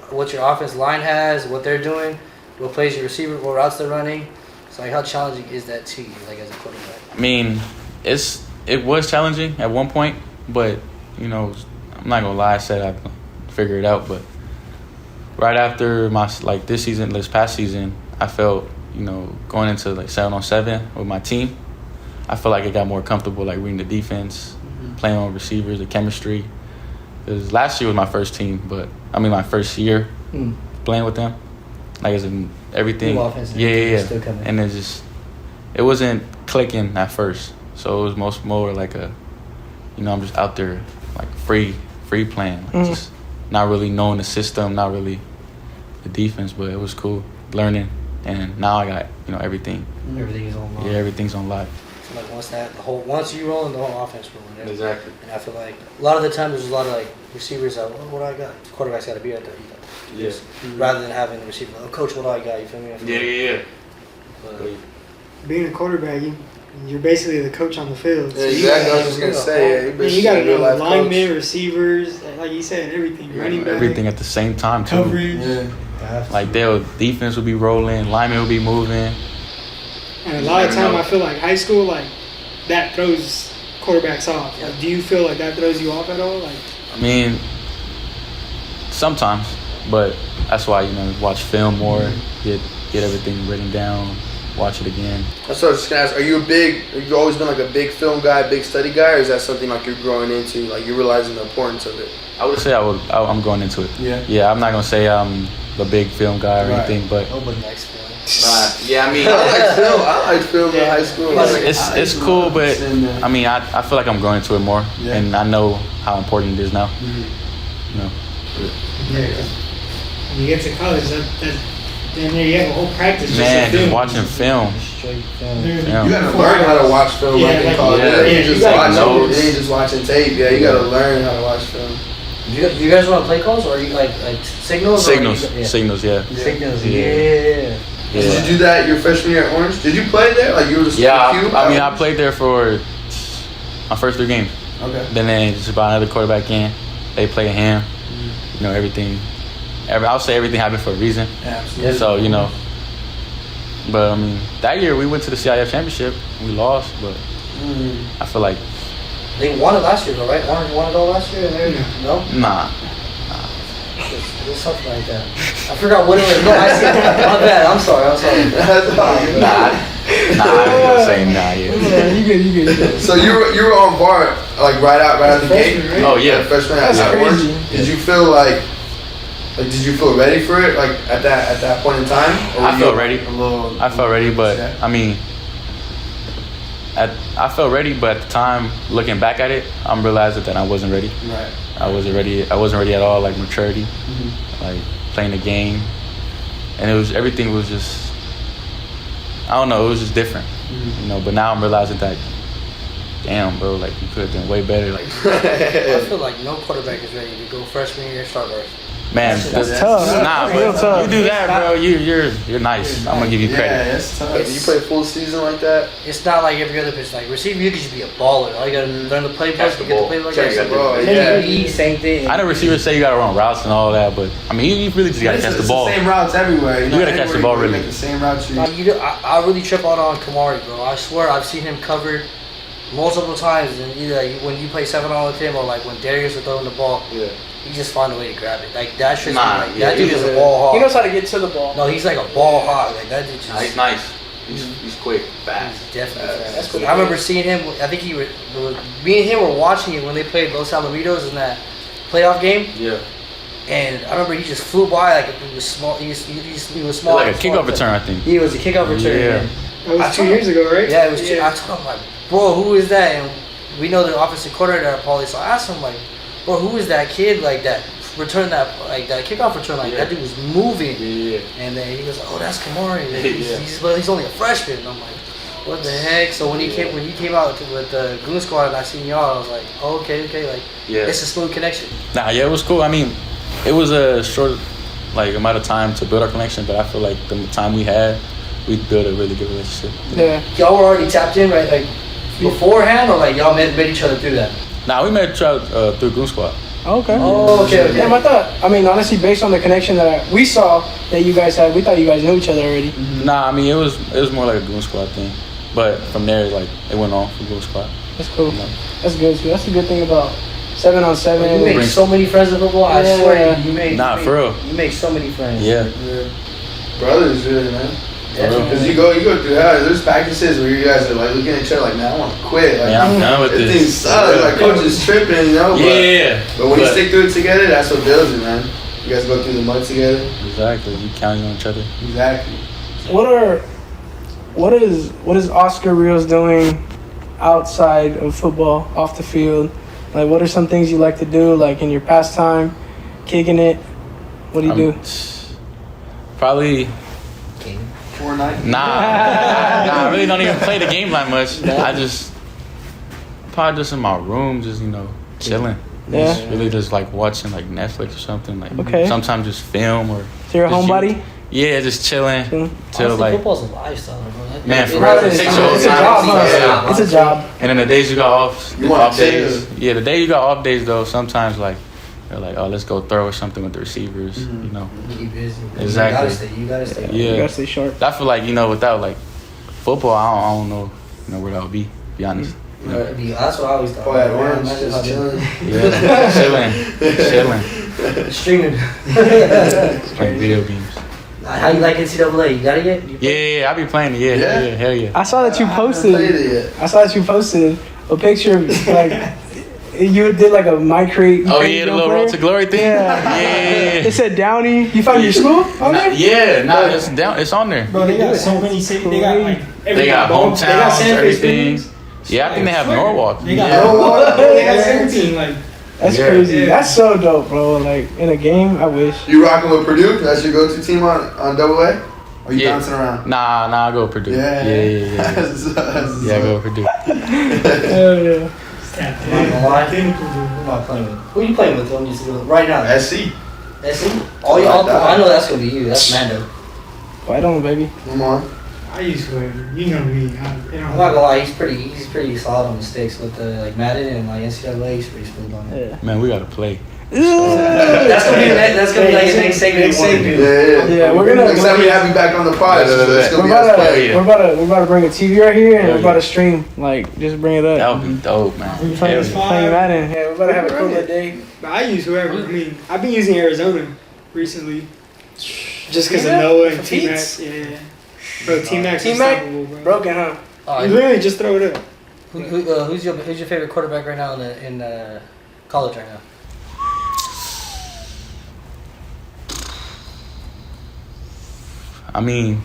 what your offense line has, what they're doing, what plays your receiver, what routes they're running. So like, how challenging is that to you, like as a quarterback? I mean, it was challenging at one point, but you know, I'm not gonna lie, I said I'd figure it out, but right after this past season, I felt, you know, going into like 7-on-7 with my team, I feel like I got more comfortable like reading the defense, playing on receivers, the chemistry. Because last year was my first team, my first year playing with them. Like as in everything. Still coming. And it wasn't clicking at first. So it was more like I'm just out there like free free playing, like just not really knowing the system, not really the defense, but it was cool learning. And now I got everything. Everything is on lock. Yeah, everything's on lock. So like once you roll in, the whole offense rolling. Right? Exactly. And I feel like a lot of the time there's a lot of like receivers that what do I got? Quarterback's got to be right there. Yeah. Rather than having the receiver, coach, what do I got? You feel me? Yeah. But, Being a quarterback, you're basically the coach on the field. Yeah, exactly. I was just gonna say, You got to know life linemen, coach. receivers, like you said, everything. Running back, Everything at the same time too. coverage. Yeah. Like defense will be rolling, linemen will be moving. And a lot of time, I feel like high school, like that throws quarterbacks off. Like, do you feel like that throws you off at all? Like, I mean, sometimes, but that's why watch film more, get everything written down, watch it again. That's what I was just gonna ask. Have you always been like a big film guy, big study guy, or is that something like you're growing into, like you're realizing the importance of it? I would say I'm going into it. Yeah. Yeah, I'm not gonna say I'm the big film guy or anything, but nobody likes film. yeah, I mean, I like film in high school. it's cool, but I mean, I feel like I'm growing into it more, and I know how important it is now. when you get to college, then there you have a whole practice. Man, just just watching film. Straight film. You gotta learn how to watch film like in college. yeah, You just you watch gotta it. You ain't just watching tape. Yeah, you gotta learn how to watch film. Do you guys want to play calls or are you like signals? Signals, Or signals, yeah. Signals, Yeah. yeah. Yeah. Did you do that your freshman year at Orange? Did you play there? Like you were just Yeah, Q? I mean, I played there for my first 3 games. Okay. Then just about another quarterback in. They play him. Everything. I'll say everything happened for a reason. Absolutely. So but I mean, that year we went to the CIF championship. We lost, but I feel like They won it last year though, right? Orange won it all last year, and no, nah. it was something like that. I forgot what it was. No, I see. My bad. I'm sorry. Nah, I ain't gonna say nah. Yeah. You good. So you were on bar like right out the gate. Freshman, right? Oh yeah. Freshman That's at Orange. crazy. Did you feel like did you feel ready for it like at that point in time? Or were I you felt ready. A little. I felt ready, but Yeah. I mean, I felt ready, but at the time, looking back at it, I'm realizing that I wasn't ready. Right. I wasn't ready at all, like maturity, like playing the game, and everything was just, I don't know, it was just different, But now I'm realizing that, damn, bro, like you could have been way better. Like, I feel like no quarterback is ready to go freshman year start first. man, That's tough. Nah, Real but tough. you do that, bro. You're nice. I'm gonna give you credit. Yeah, it's tough. You play full season like that? It's not like every other pitch. Like receiver, you can just be a baller. All you gotta learn the playbook. Catch the You get ball. the playbook. Catch the ball, Yeah. yeah. Same thing. I know receivers say you gotta run routes and all that, but I mean, you really just gotta catch the ball. It's the same routes everywhere. You gotta catch the ball, really. Make the same routes. I really trip out on Kamari, bro. I swear I've seen him covered multiple times, and either when you play 7-on with him or like when Darius is throwing the ball, Yeah. he just find a way to grab it. Like that shit. Nah, Like, yeah, that dude he is is a ball hog. He knows how to get to the ball. No, he's like a ball hog. Like that dude just. Nah, he's nice. He's quick, fast. Definitely. fast. That's cool. I remember seeing him. I think me and him were watching it when they played Los Alamitos in that playoff game. Yeah. And I remember he just flew by like he was small. He was small. Like a kickoff return, I think. He was a kickoff return. Yeah. and That I was 2 told years ago, right? Yeah, it was. I told him like, bro, who is that? And we know the offensive coordinator at Pauly, so I asked him like, bro, who is that kid like that return that kickoff return like that dude was moving. Yeah. And then he was like, oh, that's Kamari. And Yeah. he's only a freshman. And I'm like, what the heck? So when he came out with the Goon Squad and I seen y'all, I was like, oh, okay, like it's a smooth connection. Nah, yeah, it was cool. I mean, it was a short amount of time to build our connection, but I feel like the time we had, we built a really good relationship. Yeah. Y'all were already tapped in, right? Like beforehand, or like y'all met each other through that? Nah, we met each other through Goon Squad. Okay. Oh, okay. Damn, I mean, honestly, based on the connection that we saw that you guys had, we thought you guys knew each other already. Nah, I mean, it was more like a Goon Squad thing, but from there, like it went on from Goon Squad. That's cool. Yeah. That's good too. That's the good thing about 7-on-7. You make so many friends in football. I Yeah. swear, you make. Nah, for real. You make so many friends. Yeah. Brothers, really, man. Because you go through that. There's practices where you guys are like looking at each other like, man, I want to quit. Like, Man, I'm done with this thing this. sucks. Like, coach is tripping, Yeah. But when you stick through it together, that's what builds it, man. You guys go through the mud together. Exactly. You counting on each other. Exactly. What is Oscar Rios doing outside of football, off the field? Like, what are some things you like to do, like in your pastime, kicking it? What do you do? Probably. Fortnite. Nah, I really don't even play the game that much. I just probably just in my room, just chilling. Yeah. Just like watching like Netflix or something. Like Okay. sometimes just film or. So you're a just homebody? Yeah, just chilling. Till Honestly, like. football's a lifestyle, bro. Man, for It real, is. it takes It's your a whole job. time. Huh? It's a job. And then the days you got off want days. to. Yeah, the day you got off days though, sometimes like they're like, oh, let's go throw or something with the receivers. Keep busy. Exactly. You gotta stay. Yeah. You gotta stay sharp. I feel like without like football, I don't know, where that would be. Be honest. That's what I always thought. Oh, yeah, orange, Imagine just how chilling. Yeah, chilling, Streaming. playing video games. How you like NCAA? You got it yet? Yeah, I be playing it. Yeah, hell yeah. I saw that you I haven't played it yet. posted a picture of like you did like a my crate. Oh yeah, the little Road to Glory thing. Yeah. Yeah. It said Downey. You found your school on there? It's down. It's on there. Bro, they got so many cities. They got like They got hometowns. They got hometowns, San everything. Francisco. Yeah, I think they have Norwalk. They got Yeah. They got 17. Like That's Yeah. crazy. Yeah. That's so dope, bro. Like in a game, I wish. You rocking with Purdue? That's your go-to team on Double A? Or you Yeah. bouncing around? Nah, I go Purdue. Yeah. Yeah, I go Purdue. Hell yeah. I'm not gonna lie. Who am I playing with? Who are you playing with right now? SC. SC? Oh, I know that's gonna be you. That's Mando. Fight on, baby. Come on. I use whoever. You know me. I'm not gonna lie. He's pretty solid on the sticks with the like Madden and like NCAA. He's pretty smooth on it. Yeah. Man, we gotta play. That's gonna be like his next segment. Yeah, we're gonna- Next time we have you back on the pod, Yeah. it's gonna We're be us about, to, playing. we're about to bring a TV right here, and Hell we're about to yeah. stream. Like, just bring it up. That would be dope, man. We Hell playing yeah. Playing Madden. Yeah, we're about to have a cooler day. But I use whoever. I mean, I've been using Arizona recently. Just because of Yeah? Noah and For T-Mac. feats? Yeah. Bro, T-Mac's T-Mac? unstoppable, bro. Broken, huh? You literally just throw it up. Who's your favorite quarterback right now in college right now? I mean,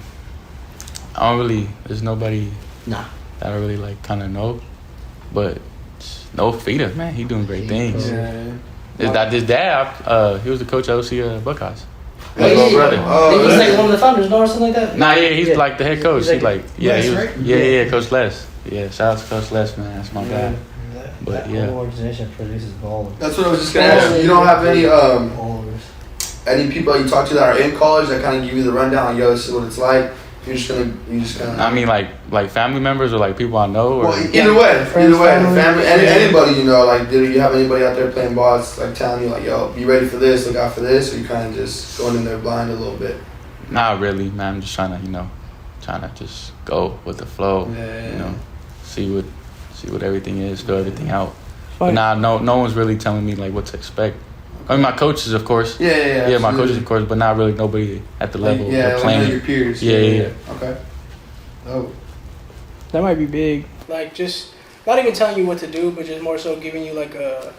there's nobody Nah. that I really like kind of know, but no Fita, man, he doing great things. His dad, he was the coach at OC Buckeyes. His little brother. He's like one of the founders, no, or something like that. Nah, yeah, he's like the head coach. He's like- He was, right? yeah, Coach Les. Yeah, shout out to Coach Les, man, that's my guy. But That yeah. whole organization produces ballers. That's what I was just gonna ask. You don't have Ballers. any people you talk to that are in college that kind of give you the rundown on, yo, this is what it's like. You just kind of. I mean, like family members or like people I know. Or, Well, either way, Friends, family. anybody you know, like, do you have anybody out there playing ball that's like telling you like, yo, be ready for this, look out for this, or you kind of just going in there blind a little bit? not really, man. I'm just trying to just go with the flow. See what everything is, fill everything out. But Fine. no one's really telling me like what to expect. I mean, my coaches, of course. Yeah, Yeah, my absolutely. coaches, of course, but not really nobody at the level Yeah, of like playing. your peers. Yeah. Okay. Oh. That might be big. Like, just not even telling you what to do, but just more so giving you like a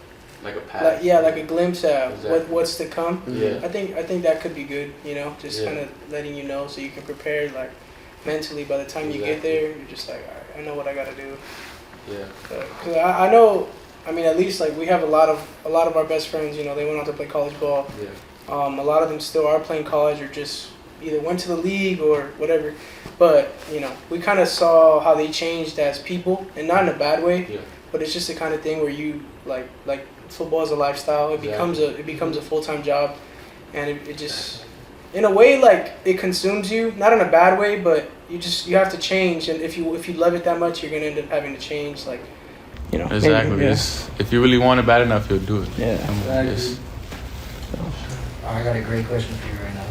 Like a like a glimpse at Exactly. what's to come. Yeah. I think that could be good. Just Yeah. kind of letting you know so you can prepare like mentally. By the time you get Exactly. there, you're just like, all right, I know what I got to do. Yeah. Because I know. I mean, at least like we have a lot of our best friends. They went on to play college ball. Yeah. A lot of them still are playing college or just either went to the league or whatever. But we kind of saw how they changed as people, and not in a bad way. Yeah. But it's just the kind of thing where you like football is a lifestyle. It becomes a full-time job, and it just in a way like it consumes you. Not in a bad way, but you have to change. And if you love it that much, you're gonna end up having to change. Like Exactly. maybe, yeah. If you really want it bad enough, you'll do it. Yeah. Just- I got a great question for you right now.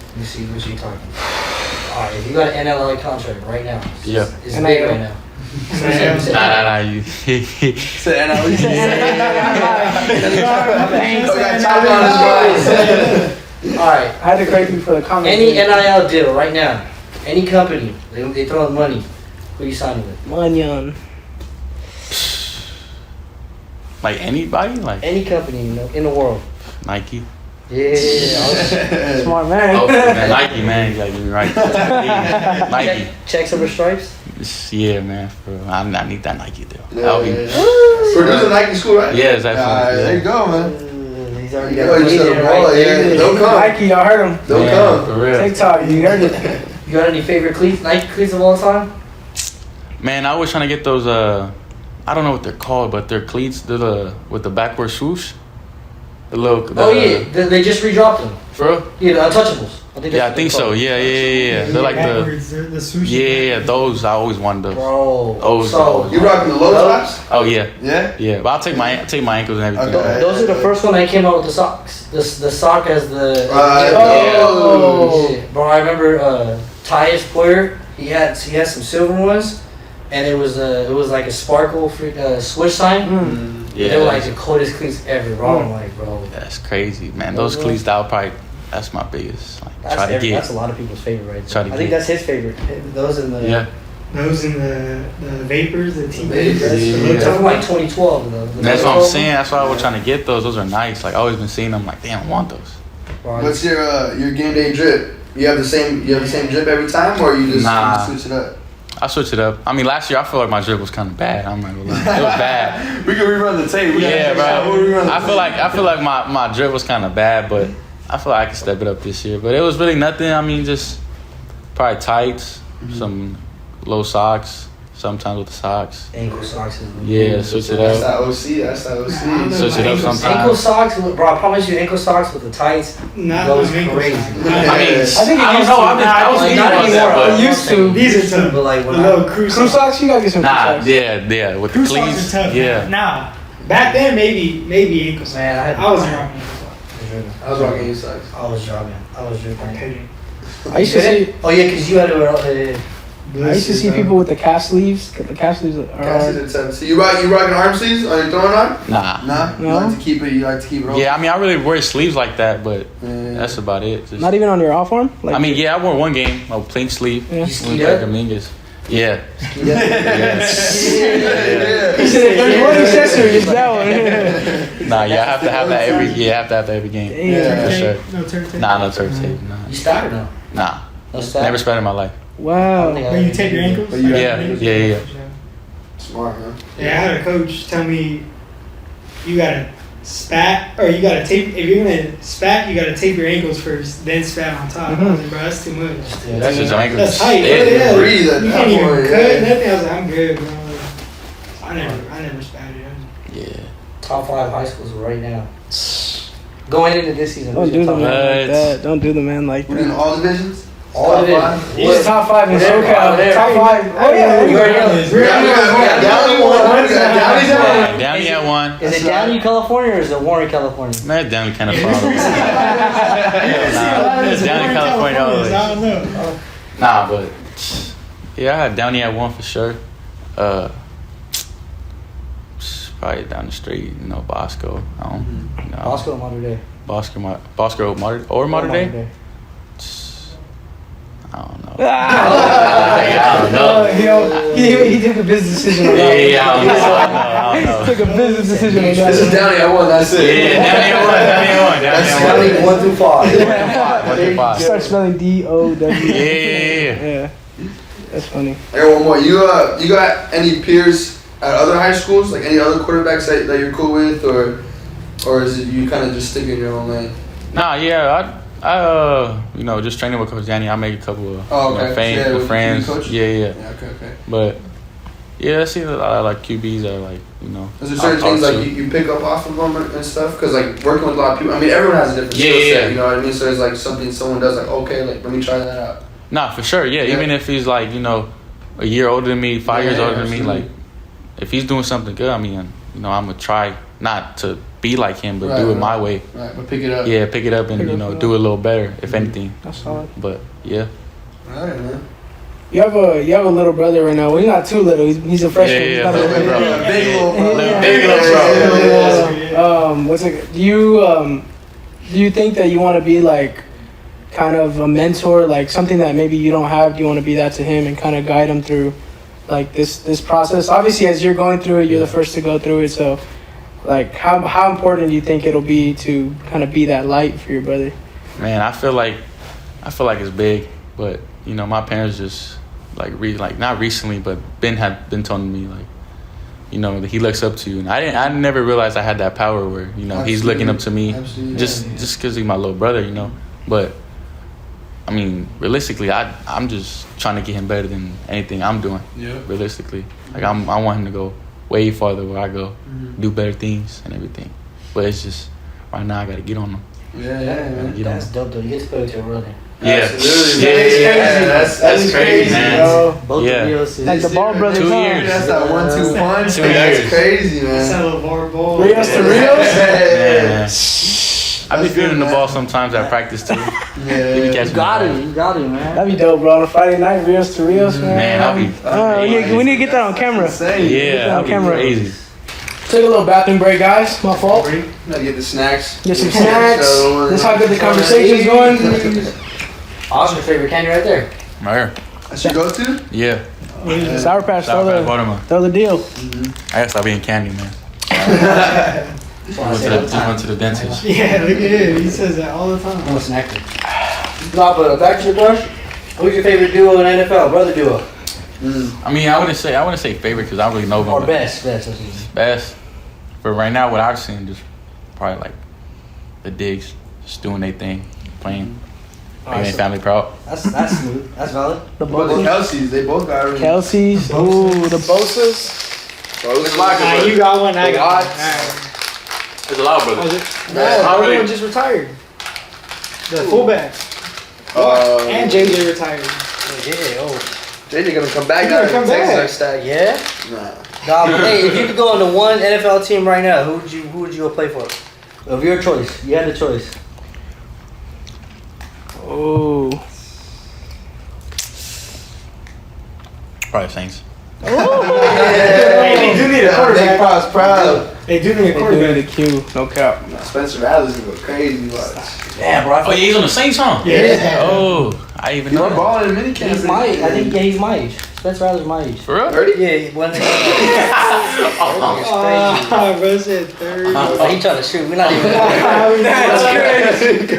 Let me see what you're talking about. Alright, if you got an NLA contract right now. Yeah. It's big right now. Nah. You. Said NLE. Alright, I had to correct you for the comment. any NIL deal right now, any company, they throw in money, who you signing with? Manyan. Like anybody, like Any company in the world. Nike. Yeah. Smart man. Oh, man, Nike, man. You gotta get me right. Nike. Check silver stripes. Yeah, man. I need that Nike deal. Yeah, That'll be. Purdue's a Nike school, right? Yeah, exactly. There you go, man. He's already Yeah, got you said right ball, there. yeah. Don't come. Nike, y'all heard him. Don't Man, come. for real. TikTok, you heard it. You got any favorite cleats? Nike cleats of all time? Man, I was trying to get those. I don't know what they're called, but they're cleats. They're with the backward swoosh. The little. Oh yeah, they just redropped them. For real? Yeah, the Untouchables. I think Yeah, I think so. Yeah. They're like the. Backwards, the sushi. Yeah, those. I always wanted those. Bro. Those. So, You rocking the low tops? Oh yeah, Yeah? yeah. But I'll take my ankles and everything. Okay. those are the first one that came out with the socks. The sock as the. Oh. Yeah. Bro, I remember Tyus Poyer. He had some silver ones, and it was like a sparkle switch sign. Yeah. They were like the coldest cleats ever, bro. I'm like, bro. That's crazy, man. Those cleats, that's my biggest. Like, try to get. That's a lot of people's favorite, right? Try to I think get. that's his favorite. Those in the. Yeah. Those in the vapors, the tea Vapors. vapors. They're from like 2012 though. That's what I'm saying. That's why I was trying to get those. Those are nice. Like I always been seeing them. Like damn, I want those. What's your game day drip? You have the same drip every time, or you just Nah. switch it up? I switch it up. I mean, last year I feel like my drip was kind of bad. I'm not gonna lie. It was bad. We can rerun the tape. Yeah, bro. I feel like my drip was kind of bad, but I feel like I can step it up this year. But it was really nothing. I mean, just probably tights, some low socks, sometimes with the socks. Ankle socks. Yeah, switch it That's up. that OC. That's that OC. Switch it up sometimes. Ankle socks, bro. I promise you, ankle socks with the tights. Not Goes those ankle crazy. socks. I mean, I think it I don't used know. to. I was Like, thinking not about anymore. that, I used to. These are tough. But like The when little crew Crew socks, you gotta get some crew Nah, socks. yeah, with the Crew socks cleats. are tough. Yeah. Now, back then maybe ankle socks. Man, I wasn't rocking ankle socks. I was rocking your socks. I was jogging. I was drinking. Okay. I used to see. Oh yeah, cause you had to. I used to see people with the calf sleeves. The calf sleeves are hard. So you rocking arm sleeves on your throwing arm? Nah. Nah. You No. like to keep it. You like to keep it open. Yeah, I mean, I really wear sleeves like that, but Yeah. that's about it. Just, Not even on your off arm. Like, I mean, yeah, I wore one game, a pink sleeve. Yeah. You With skied like up? Dominguez. Yeah. Yeah. he said if there's one accessory, it's that one. Nah, yeah, I have to have that every. Yeah, I have to have that every game. Damn. For sure. No turn tape. Nah, no turf tape. Nah. You spat or no? Nah. No spat. Never spat in my life. Wow. When you tape your ankles? But you- Yeah. Smart, man. Yeah, I had a coach tell me you gotta spat or you gotta tape. If you're gonna spat, you gotta tape your ankles first, then spat on top. I was like, bro, that's too much. That's just ankles. That's tight. Yeah. Yeah, Breathe at you that can't even point, cut yeah. nothing. I was like, I'm good, bro. I never spatted. Yeah. Top 5 high schools right now. Going into this season. Don't who's do your the top man five? like that. Don't do the man like We're in that. all divisions. All of it. He's top 5 in Whatever, SoCal. whatever. Top 5. Oh yeah. You already know. We got Downey one. We got Downey's Yeah, one. Downey at one. Is it Downey, California, or is it Warren, California? Man, Downey kind of far away. Downey, California, all the way. I don't know. Nah, but yeah, I had Downey at one for sure. Probably down the street, Bosco. I don't, Oscar or Mater Dei? Bosco or Mater Dei. I don't know. I don't know. He took a business decision on that. Yeah, I don't know. He took a business decision on This is that. Downey at one. That's it. Yeah, Downey at one. Downey 1 through 5. 1 through 5. Start spelling D-O-W. Yeah. Yeah. That's funny. Hey, one more. You got any peers at other high schools? Like any other quarterbacks that you're cool with, or is it you kind of just stick in your own lane? Nah, yeah, I just training with Coach Danny. I make a couple of with friends. coach? Yeah. Yeah. Okay. But yeah, I see a lot of like QBs that are like Is there certain things like you pick up off of them and stuff? Because like working with a lot of people, I mean everyone has a different skill set. Yeah. You know what I mean? So it's like something someone does like okay, like let me try that out. Nah, for sure. Yeah, Yeah. even if he's like a year older than me, 5 years older than me, absolutely. like if he's doing something good, I mean, I'm gonna try not to be like him, but Right, do it right. my way. Right, but pick it up. Yeah, pick it up and Pick it up. do it a little better, if anything. That's solid. But yeah. All right, man. You have a little brother right now. Well, he's not too little. He's a freshman. Yeah, He's yeah, not little a bit, bro. yeah. Big little bro. Yeah. Big little bro. What's it? Do you think that you want to be like kind of a mentor, like something that maybe you don't have? Do you want to be that to him and kind of guide him through like this process? Obviously, as you're going through it, you're the first to go through it. So, Like, how important do you think it'll be to kind of be that light for your brother? Man, I feel like it's big, but you know, my parents just like not recently, but had been telling me like, you know, that he looks up to you, and I never realized I had that power where, you know, he's looking up to me just because he's my little brother, you know. But I mean, realistically, I'm just trying to get him better than anything I'm doing. Yeah. Realistically, like I want him to go way farther where I go, do better things and everything. But it's just right now I got to get on him. Yeah. That's dope though. You get to play with your brother. Yeah. That's crazy, man. Both Yeah. Rios. Like the ball brothers. 2 years. That's that 1-2 punch. 2 That's years. crazy, man. Salvador ball. Rios to Rios? Yeah. I be feeling the ball sometimes at practice too. You got it, man. That'd be dope, bro. On a Friday night, Rios to Rios, man. Man, that'd be we need to get that on camera. yeah, that'd be camera. crazy. Take a little bathroom break, guys. My fault. Gotta get the snacks. Get some snacks. This is how good the conversation's going. Oscar's favorite candy right there. Right here. I should go to? Yeah. Sour Patch, Sour Patch watermelon. throw the deal. I gotta stop eating candy, man. Just went to the dentist. Yeah, look at him. He says that all the time. I'm a snacker. No, but back to the question. Who's your favorite duo in NFL? Brother duo. I mean, I wouldn't say favorite because I don't really know them. Or but best. Best. But right now, what I've seen, just probably like the Diggs, just doing their thing, playing, making their family proud. That's smooth. That's valid. The But the Bosas. Kelseys, they both got everything. Kelsey's. Ooh, the Bosas. You got one, I got one. There's a lot of brothers. No, Not really. one just retired. The fullback. And JJ retired. JJ gonna come back He down gonna come in Texas back. next time. Yeah? Nah. Nah, but hey, if you could go into one NFL team right now, who would you go play for? Of your choice. You had the choice. Oh. Probably Saints. Hey, they do need a Big quarterback. Pop's proud. They do need a They do quarterback. the Q. No cap. Spencer Rattler's gonna go crazy. Watch. Yeah, bro. Oh, yeah, he's on the Saints, huh? Yeah. Oh, I even You know were that. balling in minicamp. He's my age. I think he's my age. Spencer Rattler's my age. For real? 30? Yeah, when they Bro said third. he trying to shoot. We're not even. That's crazy.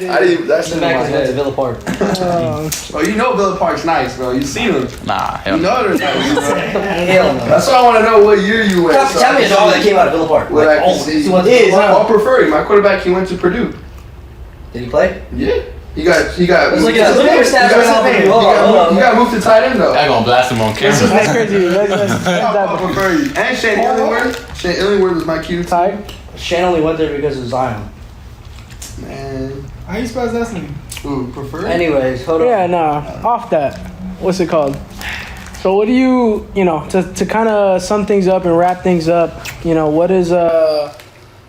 I didn't even, that's He's back to Villa Park. Oh, you know Villa Park's nice, bro. You seen him. Nah, hell You no. know they're nice, bro. Hell no. That's why I want to know what year you went. so Tell me I a can dog see that came out of Villa Park. what Like, I can see. he went to Is, Villa Park. I'll prefer him. My quarterback, he went to Purdue. Did he play? Yeah. He got. Let's look at your stats right now. He got moved to tight end though. I'm gonna blast him on camera. That's crazy. I prefer you. And Shane Illingworth. Shane Illingworth was my cue. Type. Shane only went there because of Zion. Man. How you spell his last name? Ooh, prefer. Anyways, hold on. Yeah, nah. Off that. What's it called? So what do you know, to kind of sum things up and wrap things up,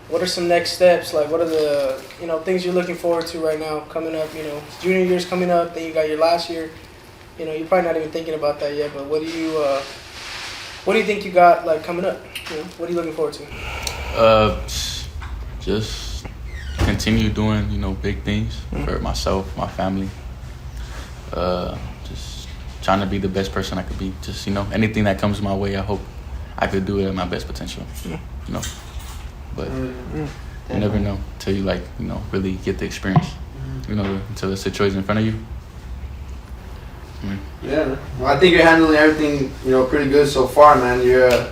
what are some next steps? Like, what are the, things you're looking forward to right now coming up? Junior year's coming up, then you got your last year. You're probably not even thinking about that yet, but what do you think you got, like, coming up? What are you looking forward to? Just continue doing, big things for myself, my family. Just trying to be the best person I could be. Just, anything that comes my way, I hope I could do it at my best potential. But you never know until you really get the experience. Until the situation in front of you. Yeah. Well, I think you're handling everything, pretty good so far, man. You're a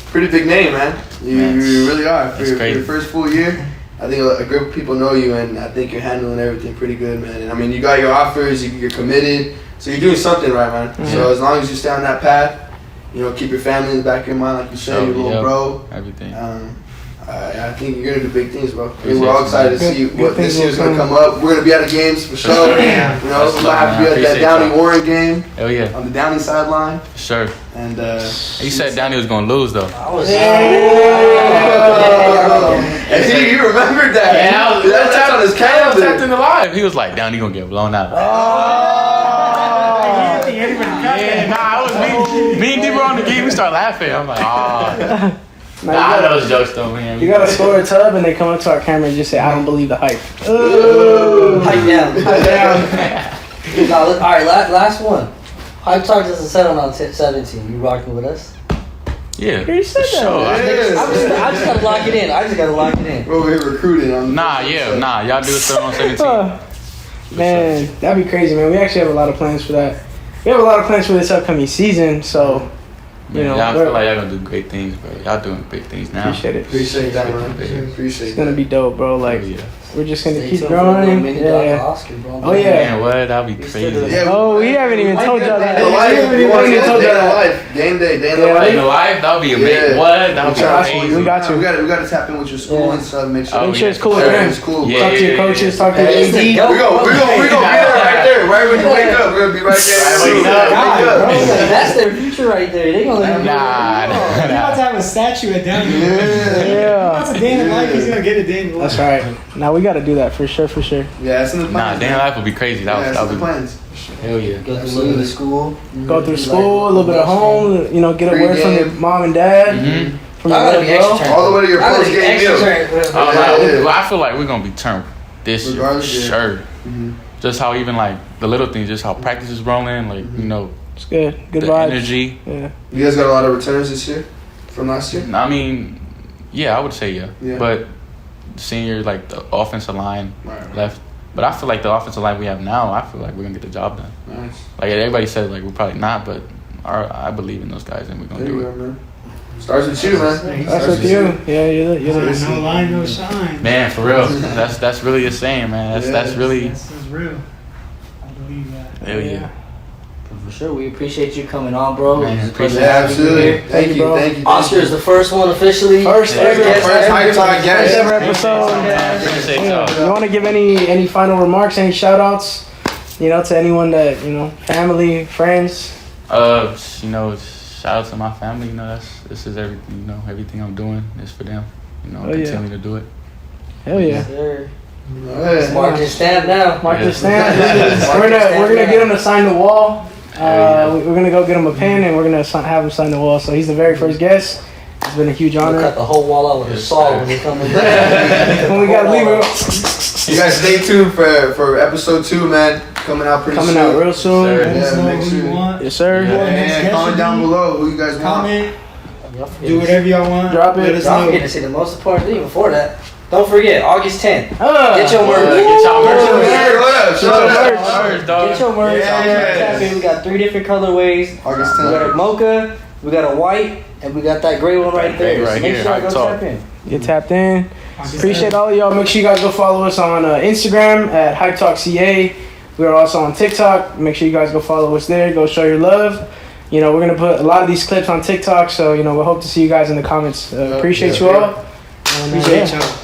pretty big name, man. You really are. For your first full year, I think a group of people know you, and I think you're handling everything pretty good, man. And I mean, you got your offers, you're committed, so you're doing something right, man. Mm-hmm. So as long as you stay on that path, keep your family in the back of your mind, like you said, your little bro. Everything. I think you're gonna do big things, bro. Appreciate We're all excited to see what this year's gonna come up. We're gonna be at the games for sure. We might have to be at that Downey Warren game. Oh yeah. On the Downey sideline. Sure. And he said Downey was gonna lose though. I was. And you remembered that? Yeah, that's on his I was tapped calendar. in the live. He was like, Downey gonna get blown out. Yeah, I was me and D were on the game. We start laughing. I'm like, oh. Nah, those jokes though, man. You gotta score a tub and they come up to our camera and just say, "I don't believe the hype." Hype down. No, all right, last one. Hype Talk doesn't settle on 17. You rocking with us? Yeah. You said for that. sure. I just gotta lock it in. We're over here recruiting on. Nah, y'all do it still on 17. Man, that'd be crazy, man. We actually have a lot of plans for that. We have a lot of plans for this upcoming season, so you know, y'all feel like y'all gonna do great things, bro. Y'all doing big things now. appreciate it. Appreciate that, man. Appreciate It's gonna be dope, bro. Like Yeah. we're just gonna Stay keep tuned for a little growing. mini Yeah. Dr. Oscar, bro. Oh yeah. Man, what? That'd be crazy. Yeah. Oh, we haven't even told y'all that. The We life, haven't you want to even get told day y'all in the that. life, game day, day in the Yeah. life. In the life, that'd be amazing. Yeah. What? That'd be crazy. We got you. We got to tap in with your school and stuff. Make sure. Oh, Make sure it's yeah. cool with them. It's cool. Yeah. Talk to your coaches. Talk to your Hey, AD. listen, We gonna be there right there. Right when you wake up, we're gonna be right there. Right when you Wake up. God, bro, up. like, that's their future right there. They gonna let you Nah, We're about to have a statue at Downey. Yeah. That's a day in the life. He's gonna get a day in the life. That's right. Now we got to do that for sure. For sure. Yeah, it's in the Nah, plans. day in life would be crazy. Yeah, it's That in the would be plans. hell yeah. Go through a little bit of school. Go through school, a little bit of home. You know, get a word from your mom and dad. Mm-hmm. From I your gotta little be bro. extra turn. All the way to your I gotta post be game extra meal. turn. Oh, Yeah. I feel like we're gonna be turned this year. Regardless, yeah. Sure. Mhm. Just how even like the little things, just how practice is rolling, like you know, It's good. Good the vibes. energy. Yeah. You guys got a lot of returns this year from last year. I mean, yeah, I would say yeah. Yeah. But senior, like the offensive line Right. left. But I feel like the offensive line we have now, I feel like we're gonna get the job done. Nice. Like everybody said, like we're probably not, but I believe in those guys and we're gonna There you do go, it. man. Starts with you, man. That's with you. Yeah, you're the No line, no shine. Man, for real, that's really a saying, man. That's really That's real. I believe that. hell yeah. For sure, we appreciate you coming on, bro. Man, It's a appreciate pleasure Yeah, having you absolutely. here. Thank you, bro. thank you. Oscar is the first one officially. First ever. guest First ever. high talk guest. First ever episode. Appreciate Yeah. y'all. You want to give any final remarks, any shout outs, you know, to anyone that, you know, family, friends? You know, shout out to my family. You know, this is everything. You know, everything I'm doing is for them. You know, Oh, yeah. continue to do it. Hell yeah. Yes, sir. Yeah. Mark his stamp now. Mark Yeah. the stamp. Mark We're the gonna stamp get now. him to sign the wall. Yeah. We're gonna go get him a pen and we're gonna have him sign the wall. So he's the very first guest. It's been a huge We'll cut honor. the whole wall out with a Yes, saw sir. when we come in. When we gotta leave, You guys stay tuned for episode 2, man. Coming out pretty coming soon. out real soon. Sir. Let us Yeah, know make who sure. you want. Yes, sir. Yeah. And comment down below who you guys want. Comment. Do whatever y'all want. Drop it. Let us I'm know. forgetting to say the most important thing before that. Don't forget, August 10th. Get your merch. Get y'all merch. Hey, what up? Show Show us. us. Merch, dog. Get your merch. Yes. Tap in. We got 3 different colorways. August We got a 10th. mocha, we got a white, and we got that gray one right Gray there. right So make here, sure high I go top. tap in. Get tapped in. Appreciate all of y'all. Make sure you guys go follow us on Instagram at Hype Talk CA. We are also on TikTok. Make sure you guys go follow us there. Go show your love. You know, we're gonna put a lot of these clips on TikTok, so you know we hope to see you guys in the comments. Appreciate you all. And, Appreciate yeah. y'all.